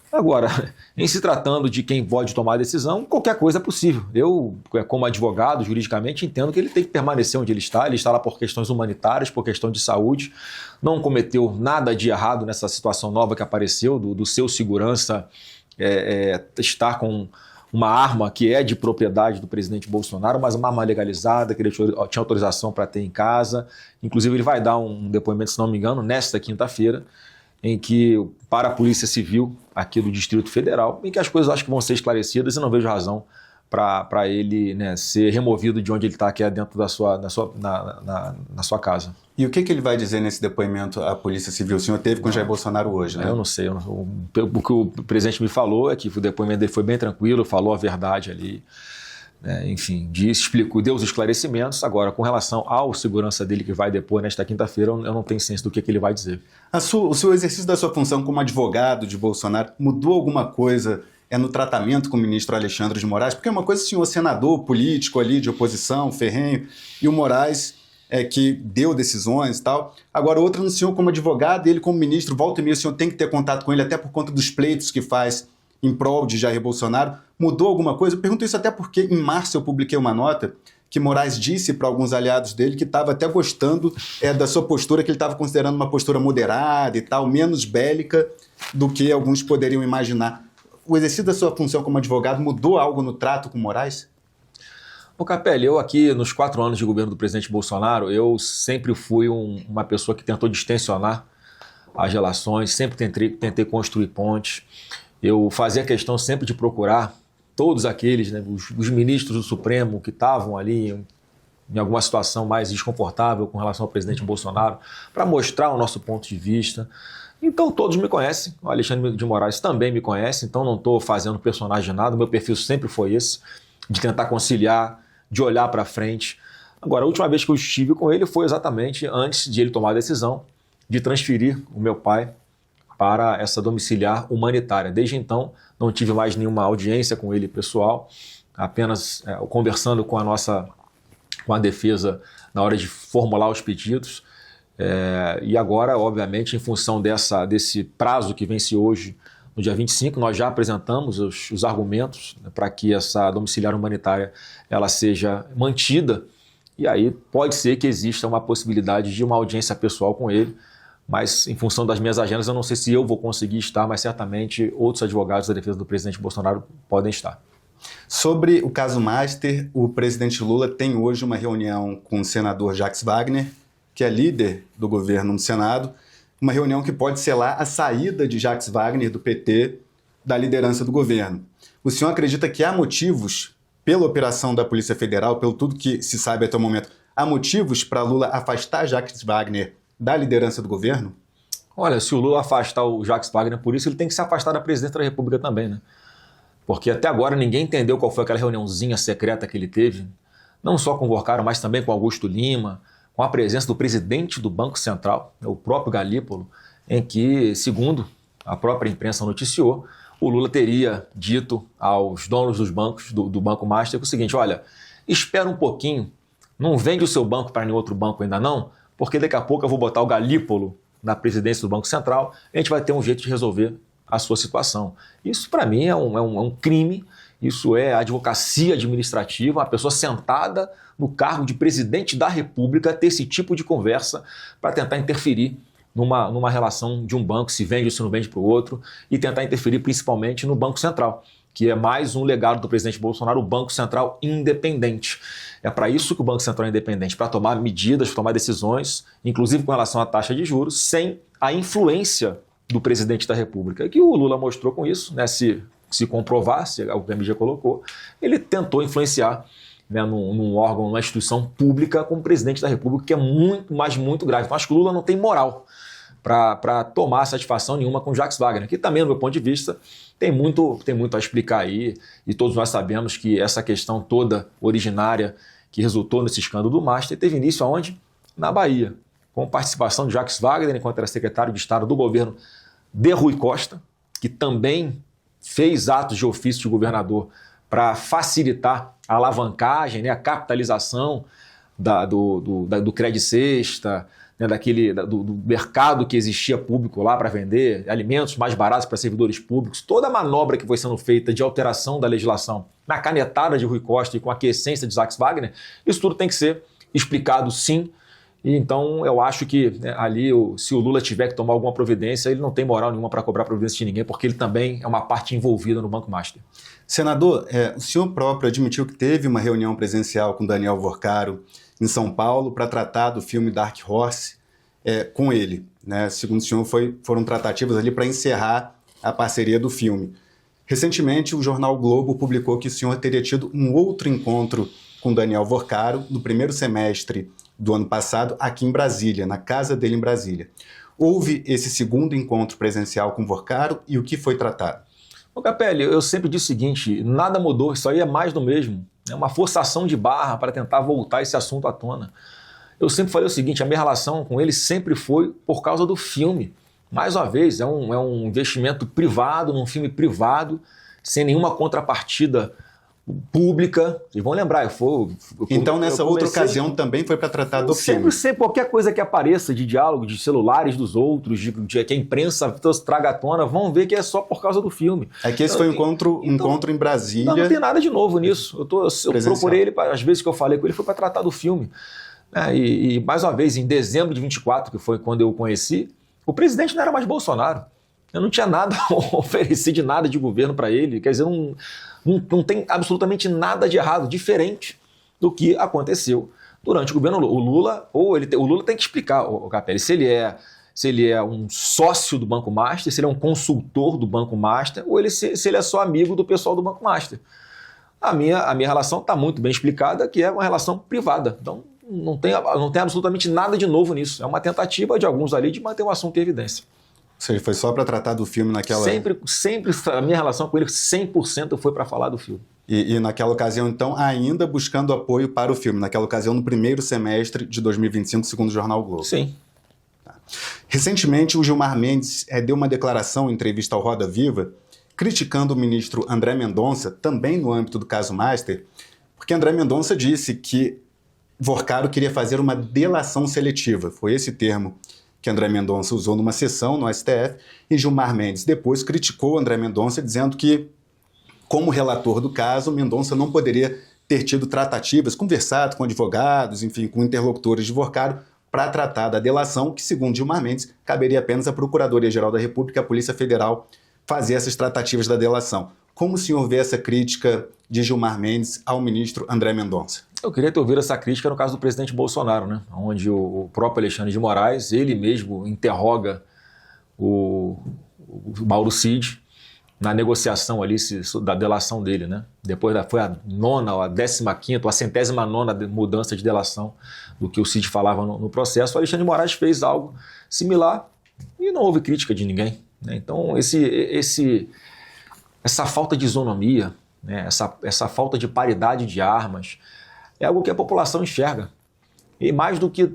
Agora, em se tratando de quem pode tomar a decisão, qualquer coisa é possível. Eu, como advogado, juridicamente, entendo que ele tem que permanecer onde ele está lá por questões humanitárias, por questão de saúde, não cometeu nada de errado nessa situação nova que apareceu, do seu segurança estar com uma arma que é de propriedade do presidente Bolsonaro, mas uma arma legalizada, que ele tinha autorização para ter em casa. Inclusive, ele vai dar um depoimento, se não me engano, nesta quinta-feira, em que, para a Polícia Civil aqui do Distrito Federal, em que as coisas acho que vão ser esclarecidas e não vejo razão para ele, né, ser removido de onde ele está, que é dentro na sua casa. E o que ele vai dizer nesse depoimento à Polícia Civil? O senhor teve com o Jair Bolsonaro hoje, né? Eu não sei. O que o presidente me falou é que o depoimento dele foi bem tranquilo, falou a verdade ali. Enfim, deu os esclarecimentos. Agora, com relação ao segurança dele que vai depor nesta quinta-feira, eu não tenho ciência do que ele vai dizer. O seu exercício da sua função como advogado de Bolsonaro mudou alguma coisa no tratamento com o ministro Alexandre de Moraes? Porque uma coisa é o senhor senador, político ali, de oposição, ferrenho, e o Moraes que deu decisões e tal. Agora, outra no senhor como advogado e ele como ministro, volta e meia, o senhor tem que ter contato com ele, até por conta dos pleitos que faz em prol de Jair Bolsonaro. Mudou alguma coisa? Eu pergunto isso até porque em março eu publiquei uma nota que Moraes disse para alguns aliados dele que estava até gostando da sua postura, que ele estava considerando uma postura moderada e tal, menos bélica do que alguns poderiam imaginar. O exercício da sua função como advogado mudou algo no trato com Moraes? Ô Capelli, eu aqui nos 4 anos de governo do presidente Bolsonaro, eu sempre fui uma pessoa que tentou distensionar as relações, sempre tentei construir pontes. Eu fazia questão sempre de procurar todos aqueles, né, os ministros do Supremo que estavam ali em alguma situação mais desconfortável com relação ao presidente Bolsonaro, para mostrar o nosso ponto de vista. Então todos me conhecem, o Alexandre de Moraes também me conhece, então não estou fazendo personagem de nada, o meu perfil sempre foi esse, de tentar conciliar, de olhar para frente. Agora, a última vez que eu estive com ele foi exatamente antes de ele tomar a decisão de transferir o meu pai para essa domiciliar humanitária. Desde então, não tive mais nenhuma audiência com ele pessoal, apenas conversando com a defesa na hora de formular os pedidos. E agora, obviamente, em função desse prazo que vence hoje, no dia 25, nós já apresentamos os argumentos, né, para que essa domiciliar humanitária ela seja mantida, e aí pode ser que exista uma possibilidade de uma audiência pessoal com ele, mas em função das minhas agendas eu não sei se eu vou conseguir estar, mas certamente outros advogados da defesa do presidente Bolsonaro podem estar. Sobre o caso Master, o presidente Lula tem hoje uma reunião com o senador Jacques Wagner, que é líder do governo no Senado, uma reunião que pode selar a saída de Jacques Wagner do PT da liderança do governo. O senhor acredita que há motivos, pela operação da Polícia Federal, pelo tudo que se sabe até o momento, há motivos para Lula afastar Jacques Wagner da liderança do governo? Olha, se o Lula afastar o Jacques Wagner por isso, ele tem que se afastar da presidência da República também, né? Porque até agora ninguém entendeu qual foi aquela reuniãozinha secreta que ele teve, não só com o Vorcaro, mas também com Augusto Lima, com a presença do presidente do Banco Central, o próprio Galípolo, em que, segundo a própria imprensa noticiou, o Lula teria dito aos donos dos bancos, do Banco Master, o seguinte: olha, espera um pouquinho, não vende o seu banco para nenhum outro banco ainda não, porque daqui a pouco eu vou botar o Galípolo na presidência do Banco Central e a gente vai ter um jeito de resolver a sua situação. Isso, para mim, é um crime. Isso é advocacia administrativa, uma pessoa sentada no cargo de presidente da República ter esse tipo de conversa para tentar interferir numa relação de um banco, se vende ou se não vende para o outro, e tentar interferir principalmente no Banco Central, que é mais um legado do presidente Bolsonaro, o Banco Central independente. É para isso que o Banco Central é independente, para tomar medidas, tomar decisões, inclusive com relação à taxa de juros, sem a influência do presidente da República, que o Lula mostrou com isso, né, se comprovar, se o PMG colocou, ele tentou influenciar, né, num órgão, numa instituição pública como presidente da República, que é muito, mas muito grave. Então acho que o Lula não tem moral para tomar satisfação nenhuma com Jacques Wagner, que também, do meu ponto de vista, tem muito a explicar aí, e todos nós sabemos que essa questão toda originária que resultou nesse escândalo do Master teve início aonde? Na Bahia, com participação de Jacques Wagner, enquanto era secretário de Estado do governo de Rui Costa, que também fez atos de ofício de governador para facilitar a alavancagem, né, a capitalização do Credit Sexta, né, do mercado que existia público lá para vender alimentos mais baratos para servidores públicos. Toda a manobra que foi sendo feita de alteração da legislação na canetada de Rui Costa e com a aquiescência de Jacques Wagner, isso tudo tem que ser explicado, sim. E então eu acho que, né, ali, se o Lula tiver que tomar alguma providência, ele não tem moral nenhuma para cobrar providência de ninguém, porque ele também é uma parte envolvida no Banco Master. Senador, o senhor próprio admitiu que teve uma reunião presencial com Daniel Vorcaro em São Paulo para tratar do filme Dark Horse com ele, né? Segundo o senhor, foram tratativas ali para encerrar a parceria do filme. Recentemente, o jornal o Globo publicou que o senhor teria tido um outro encontro com Daniel Vorcaro no primeiro semestre do ano passado, aqui em Brasília, na casa dele em Brasília. Houve esse segundo encontro presencial com Vorcaro e o que foi tratado? Ô Capelli, eu sempre disse o seguinte: nada mudou, isso aí é mais do mesmo. É uma forçação de barra para tentar voltar esse assunto à tona. Eu sempre falei o seguinte: a minha relação com ele sempre foi por causa do filme. Mais uma vez, é um investimento privado, num filme privado, sem nenhuma contrapartida pública. Vocês vão lembrar, então nessa outra ocasião também foi para tratar do filme. Sempre qualquer coisa que apareça de diálogo, de celulares dos outros, de que a imprensa traga à tona, vão ver que é só por causa do filme. É que esse foi um encontro em Brasília. Não tem nada de novo nisso. Eu procurei ele, às vezes que eu falei com ele, foi para tratar do filme. E mais uma vez, em dezembro de 24, que foi quando eu o conheci, o presidente não era mais Bolsonaro. Eu não tinha nada a oferecer de nada de governo para ele. Quer dizer, não tem absolutamente nada de errado, diferente do que aconteceu durante o governo Lula. O Lula tem que explicar, Capelli, se ele é um sócio do Banco Master, se ele é um consultor do Banco Master, ou se ele é só amigo do pessoal do Banco Master. A minha relação está muito bem explicada, que é uma relação privada. Então, não tem absolutamente nada de novo nisso. É uma tentativa de alguns ali de manter o assunto em evidência. Ou seja, foi só para tratar do filme naquela... Sempre a minha relação com ele 100% foi para falar do filme. E naquela ocasião, então, ainda buscando apoio para o filme. Naquela ocasião, no primeiro semestre de 2025, segundo o Jornal Globo. Sim. Tá. Recentemente, o Gilmar Mendes deu uma declaração em entrevista ao Roda Viva, criticando o ministro André Mendonça, também no âmbito do caso Master, porque André Mendonça disse que Vorcaro queria fazer uma delação seletiva. Foi esse termo que André Mendonça usou numa sessão no STF, e Gilmar Mendes depois criticou André Mendonça, dizendo que, como relator do caso, Mendonça não poderia ter tido tratativas, conversado com advogados, enfim, com interlocutores de Vorcaro, para tratar da delação, que, segundo Gilmar Mendes, caberia apenas à Procuradoria-Geral da República e à Polícia Federal fazer essas tratativas da delação. Como o senhor vê essa crítica de Gilmar Mendes ao ministro André Mendonça? Eu queria ter ouvido essa crítica no caso do presidente Bolsonaro, né? Onde o próprio Alexandre de Moraes, ele mesmo interroga o Mauro Cid na negociação ali da delação dele, né? Depois foi a 9ª, a 15ª, a 109ª mudança de delação do que o Cid falava no processo. O Alexandre de Moraes fez algo similar e não houve crítica de ninguém, né? Então, essa falta de isonomia, né? essa falta de paridade de armas, é algo que a população enxerga. E mais do que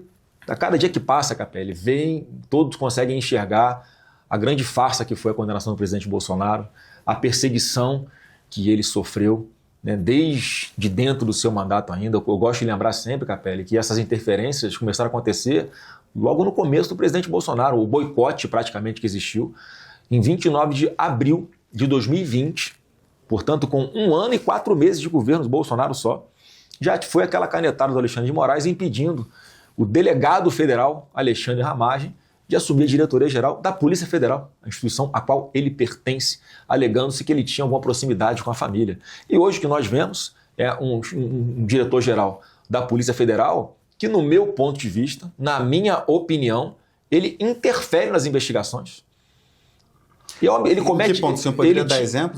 a cada dia que passa, Capelli, todos conseguem enxergar a grande farsa que foi a condenação do presidente Bolsonaro, a perseguição que ele sofreu, né, desde dentro do seu mandato ainda. Eu gosto de lembrar sempre, Capelli, que essas interferências começaram a acontecer logo no começo do presidente Bolsonaro, o boicote praticamente que existiu, em 29 de abril de 2020, portanto com 1 ano e 4 meses de governo do Bolsonaro só, já foi aquela canetada do Alexandre de Moraes impedindo o delegado federal, Alexandre Ramagem, de assumir a diretoria-geral da Polícia Federal, a instituição a qual ele pertence, alegando-se que ele tinha alguma proximidade com a família. E hoje o que nós vemos é um diretor-geral da Polícia Federal que, no meu ponto de vista, na minha opinião, ele interfere nas investigações. Ele comete, em que ponto? O senhor poderia dar exemplo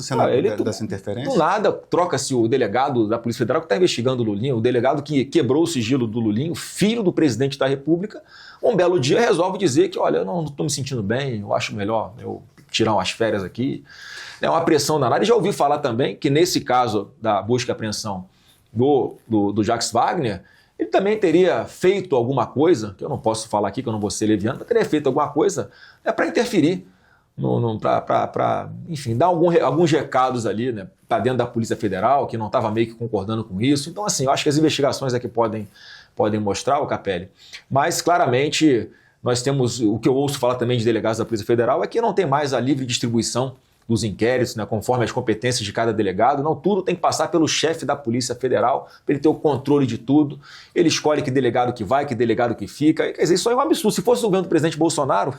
dessa interferência? Do nada, troca-se o delegado da Polícia Federal que está investigando o Lulinha, o delegado que quebrou o sigilo do Lulinha, o filho do presidente da República, um belo dia resolve dizer que, olha, eu não estou me sentindo bem, eu acho melhor eu tirar umas férias aqui. É uma pressão danada. E já ouvi falar também que nesse caso da busca e apreensão do Jacques Wagner, ele também teria feito alguma coisa, que eu não posso falar aqui, que eu não vou ser leviano, mas teria feito alguma coisa para interferir, para, enfim, dar alguns recados ali, né, para dentro da Polícia Federal, que não estava meio que concordando com isso. Então, assim, eu acho que as investigações aqui podem mostrar, o Capelli, mas claramente nós temos, o que eu ouço falar também de delegados da Polícia Federal é que não tem mais a livre distribuição dos inquéritos, né, conforme as competências de cada delegado. Não, tudo tem que passar pelo chefe da Polícia Federal, para ele ter o controle de tudo. Ele escolhe que delegado que vai, que delegado que fica. Quer dizer, isso é um absurdo. Se fosse o governo do presidente Bolsonaro,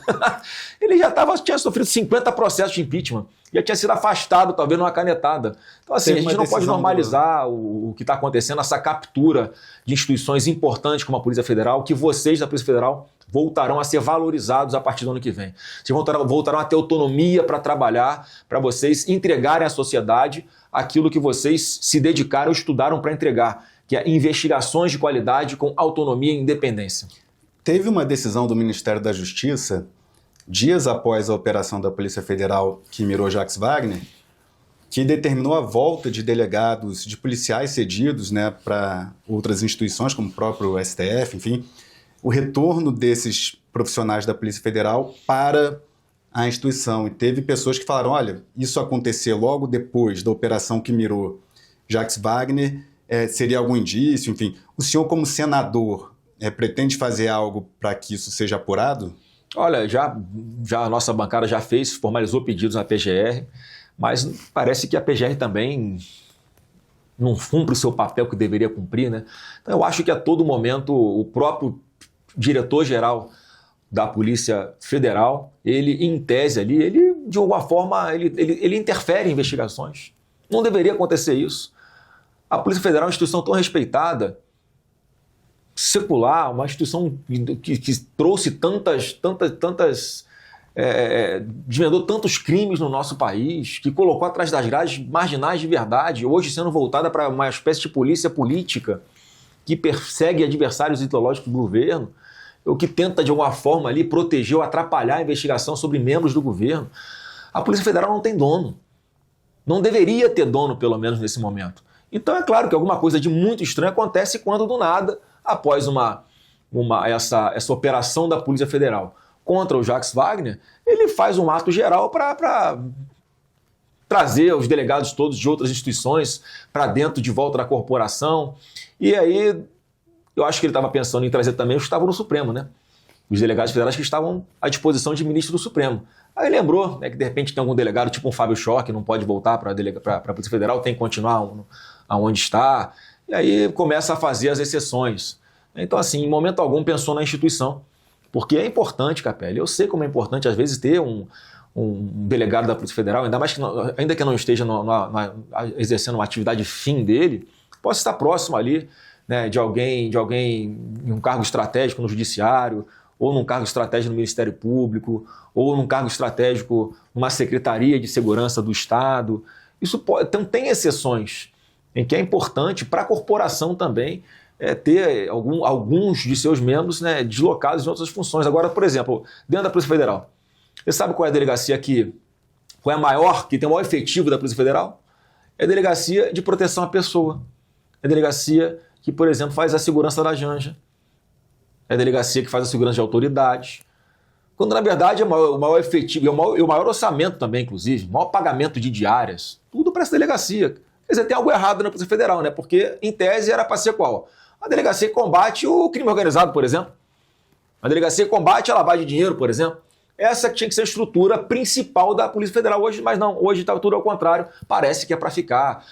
ele já tinha sofrido 50 processos de impeachment, já tinha sido afastado, talvez, numa canetada. Então, assim, a gente não pode normalizar o que está acontecendo, essa captura de instituições importantes como a Polícia Federal, que vocês da Polícia Federal voltarão a ser valorizados a partir do ano que vem. Vocês voltarão a ter autonomia para trabalhar, para vocês entregarem à sociedade aquilo que vocês se dedicaram, estudaram para entregar, que é investigações de qualidade com autonomia e independência. Teve uma decisão do Ministério da Justiça, dias após a operação da Polícia Federal que mirou Jacques Wagner, que determinou a volta de delegados, de policiais cedidos, né, para outras instituições, como o próprio STF, enfim, o retorno desses profissionais da Polícia Federal para a instituição. E teve pessoas que falaram, olha, isso acontecer logo depois da operação que mirou Jacques Wagner, seria algum indício? Enfim, o senhor como senador pretende fazer algo para que isso seja apurado? Olha, já a nossa bancada já formalizou pedidos na PGR, mas parece que a PGR também não cumpre o seu papel que deveria cumprir, né? Então eu acho que a todo momento o próprio diretor-geral da Polícia Federal, ele em tese ali, ele de alguma forma, ele interfere em investigações. Não deveria acontecer isso. A Polícia Federal é uma instituição tão respeitada, secular, uma instituição que trouxe desvendou tantos crimes no nosso país, que colocou atrás das grades marginais de verdade, hoje sendo voltada para uma espécie de polícia política que persegue adversários ideológicos do governo, ou que tenta de alguma forma ali proteger ou atrapalhar a investigação sobre membros do governo. A Polícia Federal não tem dono. Não deveria ter dono, pelo menos nesse momento. Então é claro que alguma coisa de muito estranho acontece quando do nada, após essa operação da Polícia Federal contra o Jacques Wagner, ele faz um ato geral para trazer os delegados todos de outras instituições para dentro de volta da corporação. E aí eu acho que ele estava pensando em trazer também os que estavam no Supremo, né? Os delegados federais que estavam à disposição de ministro do Supremo. Aí lembrou, né, que de repente tem algum delegado, tipo um Fábio Schoch, que não pode voltar para a Polícia Federal, tem que continuar aonde está. E aí começa a fazer as exceções. Então, assim, em momento algum pensou na instituição. Porque é importante, Capelli, eu sei como é importante às vezes ter um delegado da Polícia Federal, ainda que não esteja exercendo uma atividade fim dele, possa estar próximo ali, né, de alguém em um cargo estratégico no Judiciário, ou num cargo estratégico no Ministério Público, ou num cargo estratégico numa Secretaria de Segurança do Estado. Então tem exceções em que é importante para a corporação também ter alguns de seus membros, né, deslocados em outras funções. Agora, por exemplo, dentro da Polícia Federal, você sabe qual é a delegacia qual é a maior, que tem o maior efetivo da Polícia Federal? É a Delegacia de Proteção à Pessoa. É a delegacia que, por exemplo, faz a segurança da Janja. É a delegacia que faz a segurança de autoridades. Quando, na verdade, o maior efetivo, e o maior orçamento também, inclusive, o maior pagamento de diárias, tudo para essa delegacia. Quer dizer, tem algo errado na Polícia Federal, né? Porque, em tese, era para ser qual? A delegacia que combate o crime organizado, por exemplo. A delegacia que combate a lavagem de dinheiro, por exemplo. Essa que tinha que ser a estrutura principal da Polícia Federal hoje, mas não, hoje está tudo ao contrário. Parece que é para ficar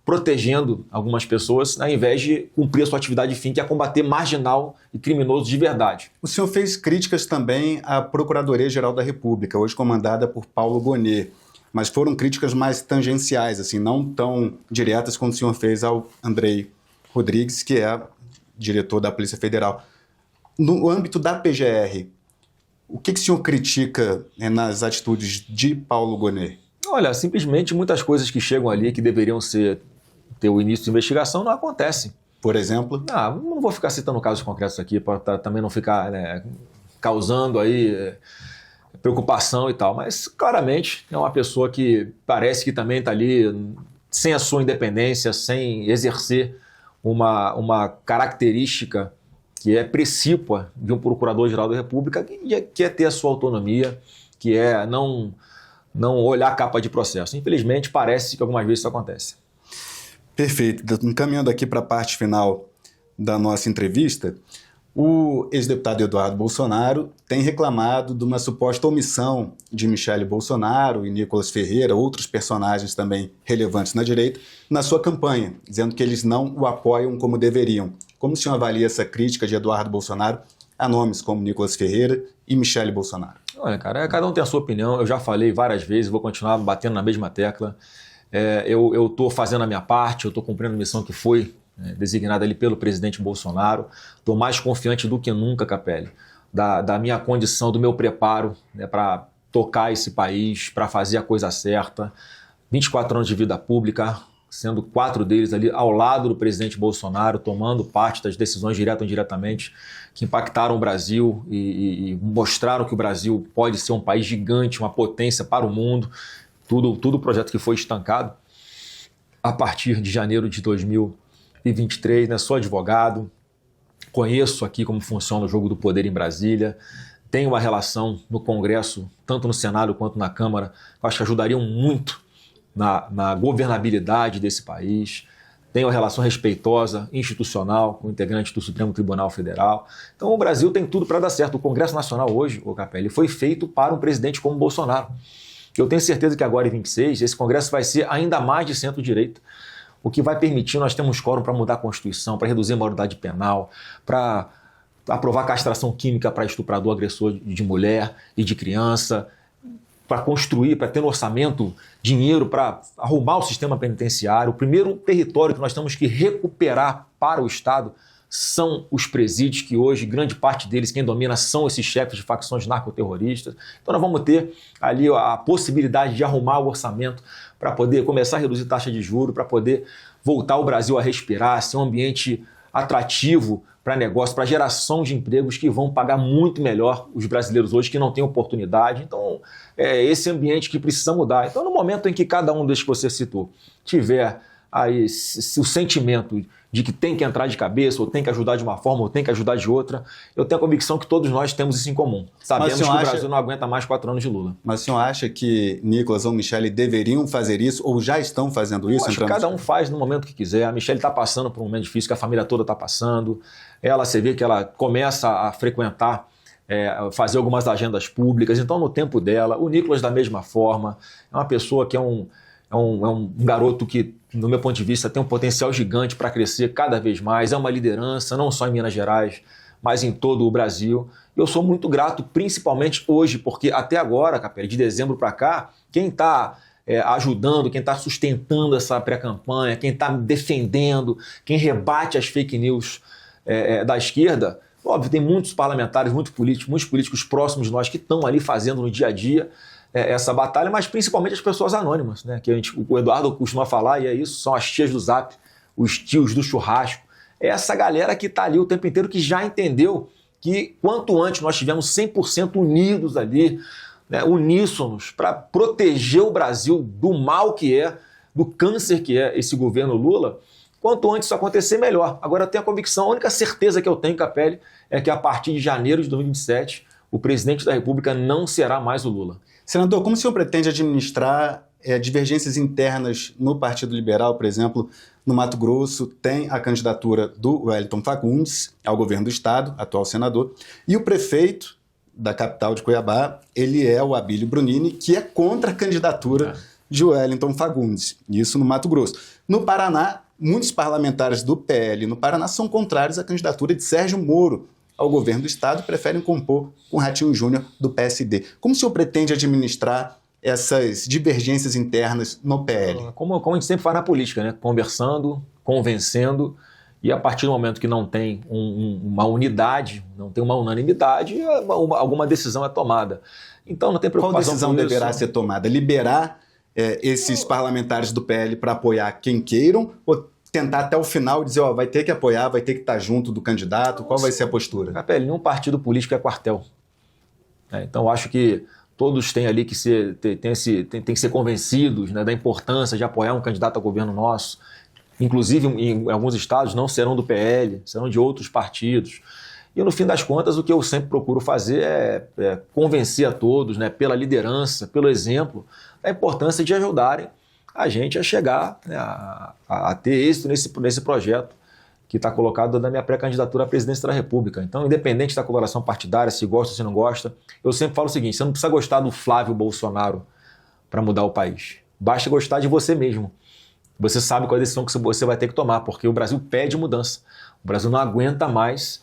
protegendo algumas pessoas, ao invés de cumprir a sua atividade fim, que é combater marginal e criminoso de verdade. O senhor fez críticas também à Procuradoria-Geral da República, hoje comandada por Paulo Gonet, mas foram críticas mais tangenciais, assim, não tão diretas como o senhor fez ao Andrei Rodrigues, que é diretor da Polícia Federal. No âmbito da PGR, o que o senhor critica nas atitudes de Paulo Gonet? Olha, simplesmente muitas coisas que chegam ali que deveriam ter o início de investigação não acontecem. Por exemplo? Não vou ficar citando casos concretos aqui para também não ficar, né, causando aí preocupação e tal, mas claramente é uma pessoa que parece que também está ali sem a sua independência, sem exercer uma característica que é precípua de um Procurador-Geral da República, que é ter a sua autonomia, que é não olhar a capa de processo. Infelizmente, parece que algumas vezes isso acontece. Perfeito. Encaminhando aqui para a parte final da nossa entrevista, o ex-deputado Eduardo Bolsonaro tem reclamado de uma suposta omissão de Michele Bolsonaro e Nicolas Ferreira, outros personagens também relevantes na direita, na sua campanha, dizendo que eles não o apoiam como deveriam. Como o senhor avalia essa crítica de Eduardo Bolsonaro a nomes como Nicolas Ferreira e Michele Bolsonaro? Olha, cara, cada um tem a sua opinião. Eu já falei várias vezes, vou continuar batendo na mesma tecla. Eu estou fazendo a minha parte, eu estou cumprindo a missão que foi designada ali pelo presidente Bolsonaro. Estou mais confiante do que nunca, Capelli, da minha condição, do meu preparo, né, para tocar esse país, para fazer a coisa certa. 24 anos de vida pública, sendo 4 deles ali ao lado do presidente Bolsonaro, tomando parte das decisões direta ou indiretamente que impactaram o Brasil e mostraram que o Brasil pode ser um país gigante, uma potência para o mundo. Tudo projeto que foi estancado a partir de janeiro de 2023, né? Sou advogado, conheço aqui como funciona o jogo do poder em Brasília, tenho uma relação no Congresso, tanto no Senado quanto na Câmara, acho que ajudariam muito na governabilidade desse país. tem uma relação respeitosa, institucional, com integrantes do Supremo Tribunal Federal. Então o Brasil tem tudo para dar certo. O Congresso Nacional hoje, o Capelli, foi feito para um presidente como Bolsonaro. Eu tenho certeza que agora em 26, esse Congresso vai ser ainda mais de centro-direita, o que vai permitir, nós temos quórum para mudar a Constituição, para reduzir a maioridade penal, para aprovar castração química para estuprador, agressor de mulher e de criança, para construir, para ter no orçamento dinheiro para arrumar o sistema penitenciário. O primeiro território que nós temos que recuperar para o Estado são os presídios, que hoje, grande parte deles, quem domina são esses chefes de facções narcoterroristas. Então nós vamos ter ali a possibilidade de arrumar o orçamento para poder começar a reduzir taxa de juros, para poder voltar o Brasil a respirar, ser um ambiente atrativo para negócio, para geração de empregos que vão pagar muito melhor os brasileiros hoje que não têm oportunidade. Então, é esse ambiente que precisa mudar. Então, no momento em que cada um desses que você citou tiver aí o sentimento de que tem que entrar de cabeça, ou tem que ajudar de uma forma, ou tem que ajudar de outra, eu tenho a convicção que todos nós temos isso em comum. Sabemos que o Brasil não aguenta mais 4 anos de Lula. Mas o senhor acha que Nicolas ou Michele deveriam fazer isso, ou já estão fazendo isso? Eu acho que cada um faz no momento que quiser. A Michele está passando por um momento difícil, que a família toda está passando. Você vê que ela começa a frequentar, fazer algumas agendas públicas, então no tempo dela. O Nicolas da mesma forma, é uma pessoa que é um garoto que, no meu ponto de vista, tem um potencial gigante para crescer cada vez mais, é uma liderança, não só em Minas Gerais, mas em todo o Brasil. Eu sou muito grato, principalmente hoje, porque até agora, Capelli, de dezembro para cá, quem está ajudando, quem está sustentando essa pré-campanha, quem está defendendo, quem rebate as fake news da esquerda, óbvio, tem muitos parlamentares, muitos políticos próximos de nós que estão ali fazendo no dia a dia essa batalha, mas principalmente as pessoas anônimas, né? Que o Eduardo costuma falar, e é isso, são as tias do Zap, os tios do churrasco, é essa galera que está ali o tempo inteiro, que já entendeu que quanto antes nós estivermos 100% unidos ali, né, uníssonos, para proteger o Brasil do mal que é, do câncer que é esse governo Lula, quanto antes isso acontecer, melhor. Agora eu tenho a convicção, a única certeza que eu tenho, Capelli, é que a partir de janeiro de 2027, o presidente da República não será mais o Lula. Senador, como o senhor pretende administrar divergências internas no Partido Liberal, por exemplo, no Mato Grosso, tem a candidatura do Wellington Facundes ao governo do estado, atual senador, e o prefeito da capital de Cuiabá, ele é o Abílio Brunini, que é contra a candidatura de Wellington Facundes, isso no Mato Grosso. No Paraná, muitos parlamentares do PL no Paraná são contrários à candidatura de Sérgio Moro ao governo do estado e preferem compor com Ratinho Júnior do PSD. Como o senhor pretende administrar essas divergências internas no PL? Como a gente sempre faz na política, né? Conversando, convencendo, e a partir do momento que não tem uma unidade, não tem uma unanimidade, alguma decisão é tomada. Então não tem preocupação. Qual decisão deverá ser tomada? Liberar esses parlamentares do PL para apoiar quem queiram, ou tentar até o final dizer, vai ter que apoiar, vai ter que estar junto do candidato? Qual vai ser a postura? Capelli, nenhum partido político é quartel. Então eu acho que todos têm ali que tem que ser convencidos, né, da importância de apoiar um candidato a governo nosso. Inclusive, em alguns estados, não serão do PL, serão de outros partidos. E, no fim das contas, o que eu sempre procuro fazer é convencer a todos, né, pela liderança, pelo exemplo, a importância de ajudarem a gente a chegar, né, a ter êxito nesse projeto que está colocado na minha pré-candidatura à presidência da República. Então, independente da coloração partidária, se gosta ou se não gosta, eu sempre falo o seguinte: você não precisa gostar do Flávio Bolsonaro para mudar o país. Basta gostar de você mesmo. Você sabe qual é a decisão que você vai ter que tomar, porque o Brasil pede mudança. O Brasil não aguenta mais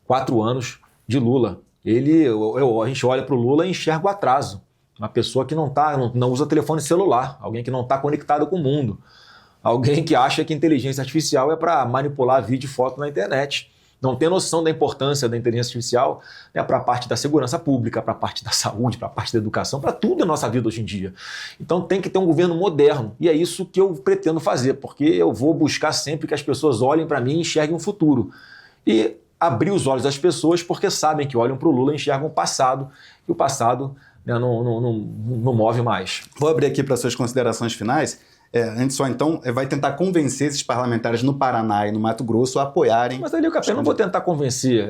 4 anos de Lula. A gente olha para o Lula e enxerga o atraso. Uma pessoa que não usa telefone celular, alguém que não está conectado com o mundo, alguém que acha que inteligência artificial é para manipular vídeo e foto na internet. Não tem noção da importância da inteligência artificial, né, para a parte da segurança pública, para a parte da saúde, para a parte da educação, para tudo na nossa vida hoje em dia. Então tem que ter um governo moderno, e é isso que eu pretendo fazer, porque eu vou buscar sempre que as pessoas olhem para mim e enxerguem um futuro. E abrir os olhos das pessoas, porque sabem que olham para o Lula e enxergam o passado, e o passado, né, não move mais. Vou abrir aqui para suas considerações finais. Antes só, então, vai tentar convencer esses parlamentares no Paraná e no Mato Grosso a apoiarem... Mas ali, Capelli, não vou tentar convencer.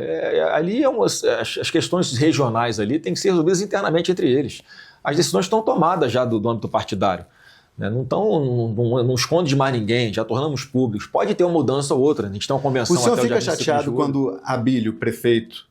Ali as questões regionais ali têm que ser resolvidas internamente entre eles. As decisões estão tomadas já do âmbito partidário. né? Não esconde de mais ninguém, já tornamos públicos. Pode ter uma mudança ou outra, a gente tem uma convenção. O senhor até o fica dia 25 de chateado julho. quando Abílio, prefeito,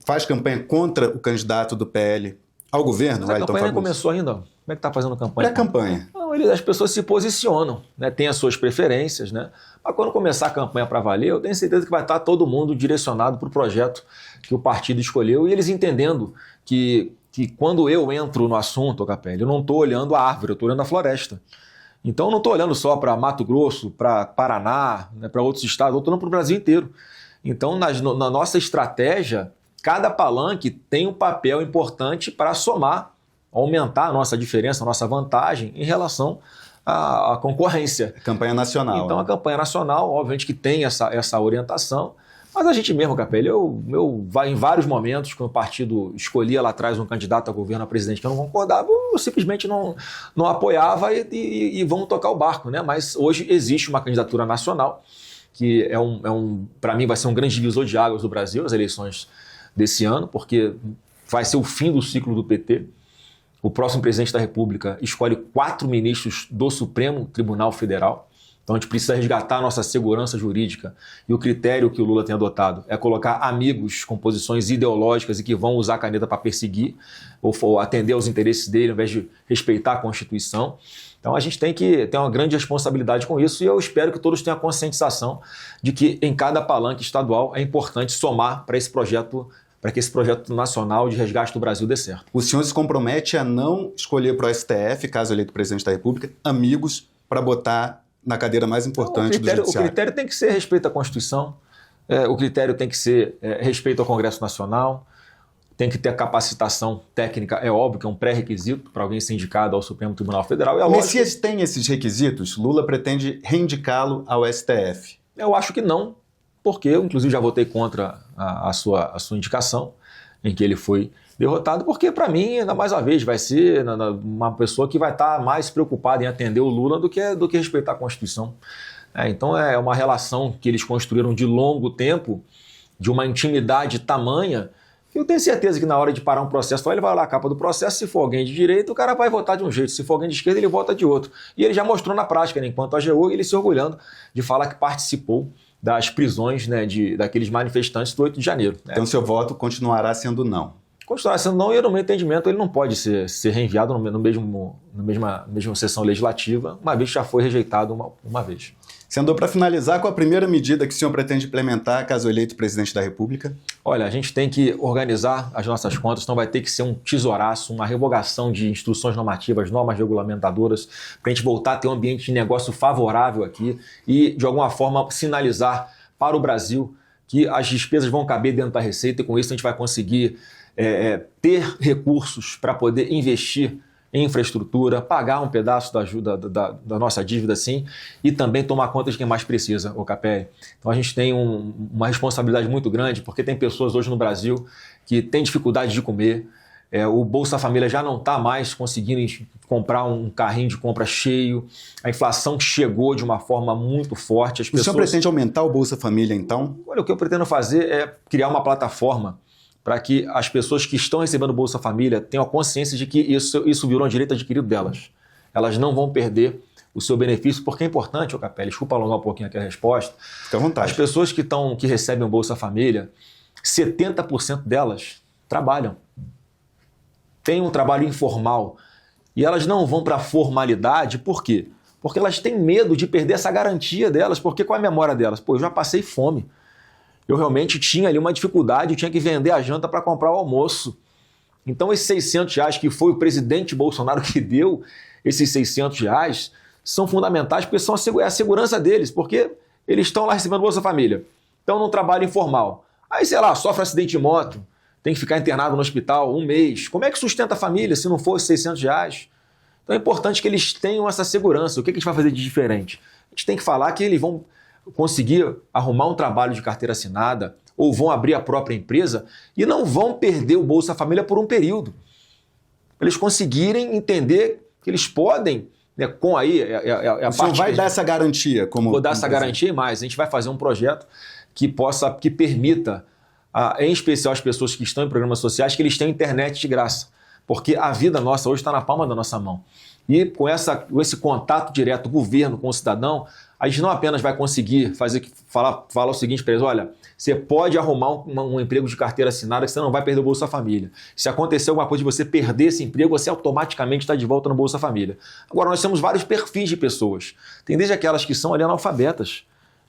faz campanha contra o candidato do PL ao governo? Mas a campanha nem começou ainda. Como é que está fazendo campanha? Pré-campanha. Não, as pessoas se posicionam, né? Tem as suas preferências, né? Mas quando começar a campanha para valer, eu tenho certeza que vai estar todo mundo direcionado para o projeto que o partido escolheu e eles entendendo que quando eu entro no assunto, Capelli, eu não estou olhando a árvore, eu estou olhando a floresta. Então eu não estou olhando só para Mato Grosso, para Paraná, né, para outros estados, eu estou olhando para o Brasil inteiro. Então na nossa estratégia, cada palanque tem um papel importante para somar, aumentar a nossa diferença, a nossa vantagem em relação à concorrência. Campanha nacional. Então, né? A campanha nacional, obviamente que tem essa orientação, mas a gente mesmo, Capelli, eu em vários momentos, quando o partido escolhia lá atrás um candidato a governo, a presidente que eu não concordava, eu simplesmente não apoiava e vamos tocar o barco, né? Mas hoje existe uma candidatura nacional, que para mim vai ser um grande divisor de águas do Brasil, as eleições desse ano, porque vai ser o fim do ciclo do PT. O próximo presidente da República escolhe 4 ministros do Supremo Tribunal Federal. Então a gente precisa resgatar a nossa segurança jurídica. E o critério que o Lula tem adotado é colocar amigos com posições ideológicas e que vão usar a caneta para perseguir ou atender aos interesses dele, ao invés de respeitar a Constituição. Então a gente tem que ter uma grande responsabilidade com isso e eu espero que todos tenham a conscientização de que em cada palanque estadual é importante somar para esse projeto, para que esse projeto nacional de resgate do Brasil dê certo. O senhor se compromete a não escolher para o STF, caso eleito presidente da República, amigos para botar na cadeira mais importante do judiciário? O critério tem que ser respeito à Constituição, o critério tem que ser respeito ao Congresso Nacional, tem que ter capacitação técnica, é óbvio que é um pré-requisito para alguém ser indicado ao Supremo Tribunal Federal. O Messias tem esses requisitos? Lula pretende reindicá-lo ao STF? Eu acho que não, porque eu inclusive já votei contra a sua indicação, em que ele foi derrotado, porque para mim, ainda mais uma vez, vai ser uma pessoa que vai estar mais preocupada em atender o Lula do que respeitar a Constituição. Então é uma relação que eles construíram de longo tempo, de uma intimidade tamanha, que eu tenho certeza que na hora de parar um processo, ele vai olhar a capa do processo, se for alguém de direita, o cara vai votar de um jeito, se for alguém de esquerda, ele vota de outro. E ele já mostrou na prática, né, enquanto AGU, ele se orgulhando de falar que participou das prisões, né, daqueles manifestantes do 8 de janeiro. Então seu voto continuará sendo não? Continuará sendo não, e no meu entendimento ele não pode ser reenviado na mesma sessão legislativa, uma vez que já foi rejeitado uma vez. Senador, para finalizar, qual a primeira medida que o senhor pretende implementar caso eleito presidente da República? Olha, a gente tem que organizar as nossas contas, então vai ter que ser um tesouraço, uma revogação de instruções normativas, normas regulamentadoras, para a gente voltar a ter um ambiente de negócio favorável aqui e, de alguma forma, sinalizar para o Brasil que as despesas vão caber dentro da Receita e, com isso, a gente vai conseguir ter recursos para poder investir em infraestrutura, pagar um pedaço da nossa dívida, sim, e também tomar conta de quem mais precisa, o Capelli. Então a gente tem uma responsabilidade muito grande, porque tem pessoas hoje no Brasil que têm dificuldade de comer, o Bolsa Família já não está mais conseguindo comprar um carrinho de compra cheio, a inflação chegou de uma forma muito forte. O senhor pretende aumentar o Bolsa Família, então? Olha, o que eu pretendo fazer é criar uma plataforma para que as pessoas que estão recebendo o Bolsa Família tenham a consciência de que isso virou um direito adquirido delas. Elas não vão perder o seu benefício, porque é importante, Capelli, desculpa alongar um pouquinho aqui a resposta. Fica à vontade. As pessoas que recebem o Bolsa Família, 70% delas trabalham. Tem um trabalho informal. E elas não vão para a formalidade, por quê? Porque elas têm medo de perder essa garantia delas, porque qual é a memória delas? Pô, eu já passei fome. Eu realmente tinha ali uma dificuldade, eu tinha que vender a janta para comprar o almoço. Então esses R$600 que foi o presidente Bolsonaro que deu, esses R$600 são fundamentais porque são a segurança deles, porque eles estão lá recebendo Bolsa Família, estão num trabalho informal. Aí, sei lá, sofre acidente de moto, tem que ficar internado no hospital 1 mês. Como é que sustenta a família se não fosse R$600? Então é importante que eles tenham essa segurança. O que a gente vai fazer de diferente? A gente tem que falar que eles vão conseguir arrumar um trabalho de carteira assinada ou vão abrir a própria empresa e não vão perder o Bolsa Família por um período. Eles conseguirem entender que eles podem, né, com aí... O senhor vai dar essa garantia? Vou dar essa garantia e mais. A gente vai fazer um projeto que permita, em especial as pessoas que estão em programas sociais, que eles tenham internet de graça. Porque a vida nossa hoje está na palma da nossa mão. E com esse contato direto do governo com o cidadão, a gente não apenas vai conseguir falar o seguinte para eles: olha, você pode arrumar um emprego de carteira assinada que você não vai perder o Bolsa Família. Se acontecer alguma coisa de você perder esse emprego, você automaticamente está de volta no Bolsa Família. Agora, nós temos vários perfis de pessoas. Tem desde aquelas que são ali analfabetas,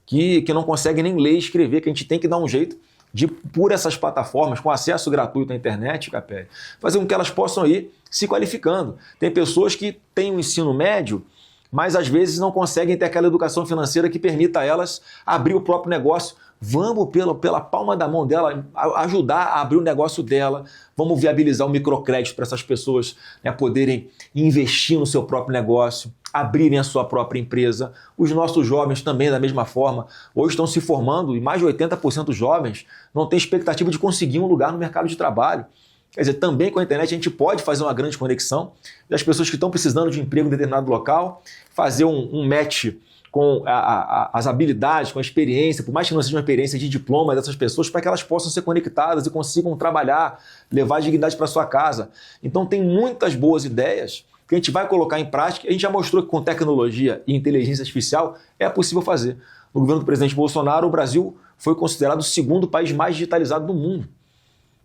que não conseguem nem ler e escrever, que a gente tem que dar um jeito de, por essas plataformas, com acesso gratuito à internet, Capelli, fazer com que elas possam ir se qualificando. Tem pessoas que têm um ensino médio, mas às vezes não conseguem ter aquela educação financeira que permita a elas abrir o próprio negócio. Vamos, pela palma da mão dela, ajudar a abrir o negócio dela. Vamos viabilizar o microcrédito para essas pessoas, né, poderem investir no seu próprio negócio, abrirem a sua própria empresa. Os nossos jovens também, da mesma forma, hoje estão se formando e mais de 80% dos jovens não têm expectativa de conseguir um lugar no mercado de trabalho. Quer dizer, também com a internet a gente pode fazer uma grande conexão das pessoas que estão precisando de emprego em determinado local, fazer um match com as habilidades, com a experiência, por mais que não seja uma experiência de diploma dessas pessoas, para que elas possam ser conectadas e consigam trabalhar, levar dignidade para sua casa. Então tem muitas boas ideias que a gente vai colocar em prática. A gente já mostrou que com tecnologia e inteligência artificial é possível fazer. No governo do presidente Bolsonaro, o Brasil foi considerado o segundo país mais digitalizado do mundo.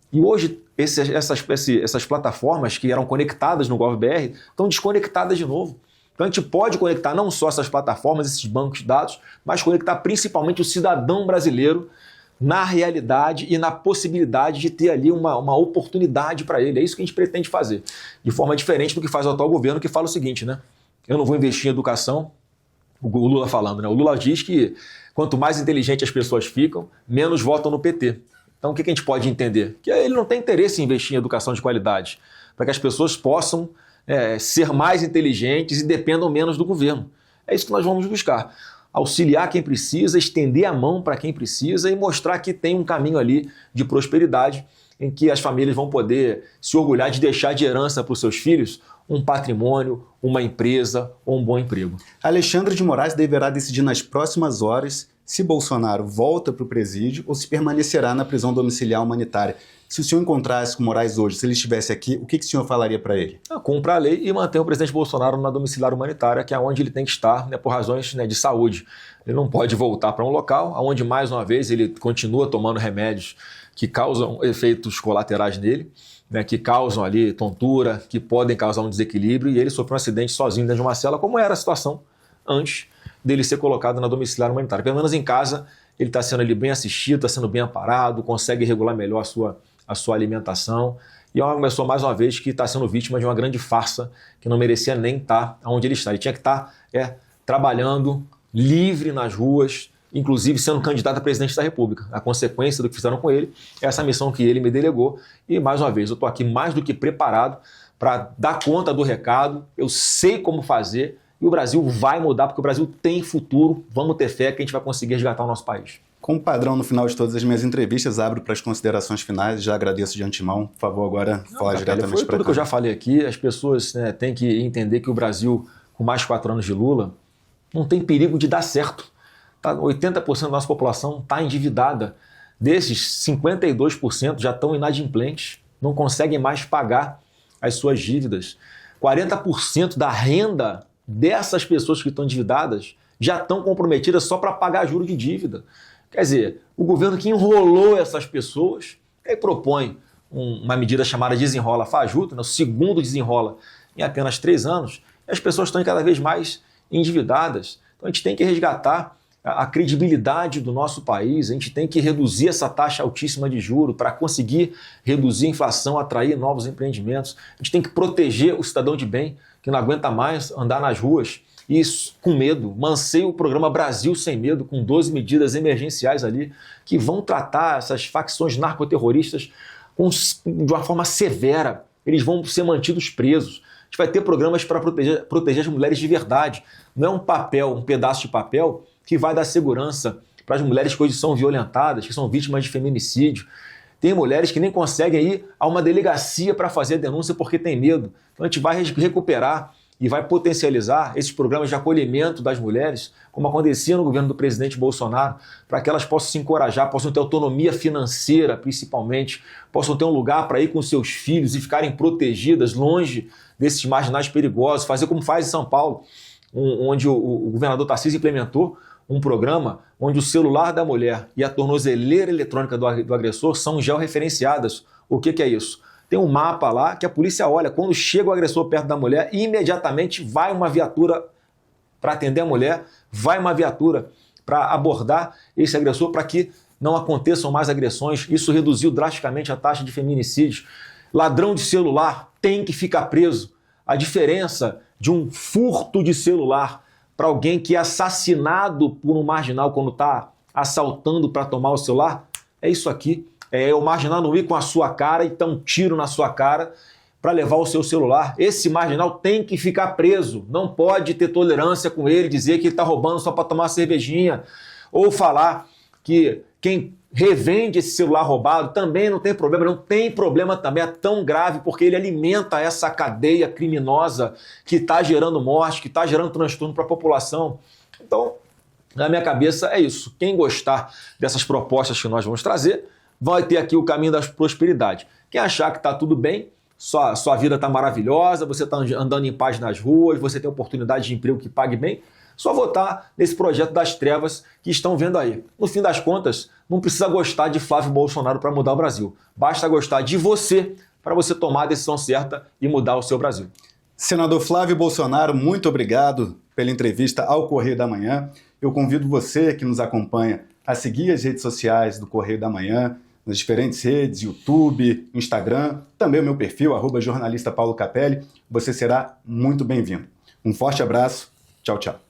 E hoje essas plataformas que eram conectadas no GovBR estão desconectadas de novo. Então a gente pode conectar não só essas plataformas, esses bancos de dados, mas conectar principalmente o cidadão brasileiro na realidade e na possibilidade de ter ali uma oportunidade para ele. É isso que a gente pretende fazer, de forma diferente do que faz o atual governo, que fala o seguinte, né? Eu não vou investir em educação, o Lula falando, né? O Lula diz que quanto mais inteligente as pessoas ficam, menos votam no PT. Então o que a gente pode entender? Que ele não tem interesse em investir em educação de qualidade, para que as pessoas possam ser mais inteligentes e dependam menos do governo. É isso que nós vamos buscar. Auxiliar quem precisa, estender a mão para quem precisa e mostrar que tem um caminho ali de prosperidade em que as famílias vão poder se orgulhar de deixar de herança para os seus filhos um patrimônio, uma empresa ou um bom emprego. Alexandre de Moraes deverá decidir nas próximas horas se Bolsonaro volta para o presídio ou se permanecerá na prisão domiciliar humanitária. Se o senhor encontrasse com Moraes hoje, se ele estivesse aqui, o que o senhor falaria para ele? Cumpra a lei e manter o presidente Bolsonaro na domiciliar humanitária, que é onde ele tem que estar, né, por razões, né, de saúde. Ele não pode voltar para um local onde, mais uma vez, ele continua tomando remédios que causam efeitos colaterais nele, né, que causam ali tontura, que podem causar um desequilíbrio, e ele sofreu um acidente sozinho dentro de uma cela, como era a situação antes dele ser colocado na domiciliar humanitária. Pelo menos em casa, ele está sendo ali bem assistido, está sendo bem amparado, consegue regular melhor a sua alimentação, e é uma pessoa, mais uma vez, que está sendo vítima de uma grande farsa, que não merecia nem estar onde ele está. Ele tinha que estar trabalhando, livre nas ruas, inclusive sendo candidato a presidente da República. A consequência do que fizeram com ele é essa missão que ele me delegou, e mais uma vez, eu estou aqui mais do que preparado para dar conta do recado, eu sei como fazer, e o Brasil vai mudar, porque o Brasil tem futuro, vamos ter fé que a gente vai conseguir resgatar o nosso país. Como padrão, no final de todas as minhas entrevistas, abro para as considerações finais, já agradeço de antemão. Por favor, agora falar diretamente para cá. Tudo que eu já falei aqui, as pessoas têm que entender que o Brasil, com mais 4 anos de Lula, não tem perigo de dar certo. 80% da nossa população está endividada. Desses, 52% já estão inadimplentes, não conseguem mais pagar as suas dívidas. 40% da renda dessas pessoas que estão endividadas já estão comprometidas só para pagar juros de dívida. Quer dizer, o governo que enrolou essas pessoas, aí propõe uma medida chamada Desenrola Fajuto, o segundo desenrola em apenas 3 anos, e as pessoas estão cada vez mais endividadas. Então a gente tem que resgatar a credibilidade do nosso país, a gente tem que reduzir essa taxa altíssima de juros para conseguir reduzir a inflação, atrair novos empreendimentos. A gente tem que proteger o cidadão de bem, que não aguenta mais andar nas ruas e com medo. Lancei o programa Brasil Sem Medo, com 12 medidas emergenciais ali, que vão tratar essas facções narcoterroristas de uma forma severa. Eles vão ser mantidos presos. A gente vai ter programas para proteger as mulheres de verdade. Não é um pedaço de papel que vai dar segurança para as mulheres que hoje são violentadas, que são vítimas de feminicídio. Tem mulheres que nem conseguem ir a uma delegacia para fazer a denúncia porque tem medo. Então a gente vai recuperar e vai potencializar esses programas de acolhimento das mulheres, como acontecia no governo do presidente Bolsonaro, para que elas possam se encorajar, possam ter autonomia financeira, principalmente, possam ter um lugar para ir com seus filhos e ficarem protegidas longe desses marginais perigosos, fazer como faz em São Paulo, onde o governador Tarcísio implementou um programa onde o celular da mulher e a tornozeleira eletrônica do agressor são georreferenciadas. O que é isso? Tem um mapa lá que a polícia olha. Quando chega o agressor perto da mulher, imediatamente vai uma viatura para atender a mulher, vai uma viatura para abordar esse agressor para que não aconteçam mais agressões. Isso reduziu drasticamente a taxa de feminicídios. Ladrão de celular tem que ficar preso. A diferença de um furto de celular para alguém que é assassinado por um marginal quando está assaltando para tomar o celular é isso aqui. É o marginal não ir com a sua cara e dar um tiro na sua cara para levar o seu celular. Esse marginal tem que ficar preso. Não pode ter tolerância com ele, dizer que ele está roubando só para tomar uma cervejinha. Ou falar que quem revende esse celular roubado também não tem problema. Não tem problema também, é tão grave porque ele alimenta essa cadeia criminosa que está gerando morte, que está gerando transtorno para a população. Então, na minha cabeça é isso. Quem gostar dessas propostas que nós vamos trazer, vai ter aqui o caminho da prosperidade. Quem achar que está tudo bem, sua vida está maravilhosa, você está andando em paz nas ruas, você tem oportunidade de emprego que pague bem, só votar nesse projeto das trevas que estão vendo aí. No fim das contas, não precisa gostar de Flávio Bolsonaro para mudar o Brasil. Basta gostar de você para você tomar a decisão certa e mudar o seu Brasil. Senador Flávio Bolsonaro, muito obrigado pela entrevista ao Correio da Manhã. Eu convido você que nos acompanha a seguir as redes sociais do Correio da Manhã, nas diferentes redes, YouTube, Instagram, também o meu perfil, @jornalista Paulo Capelli. Você será muito bem-vindo. Um forte abraço. Tchau, tchau.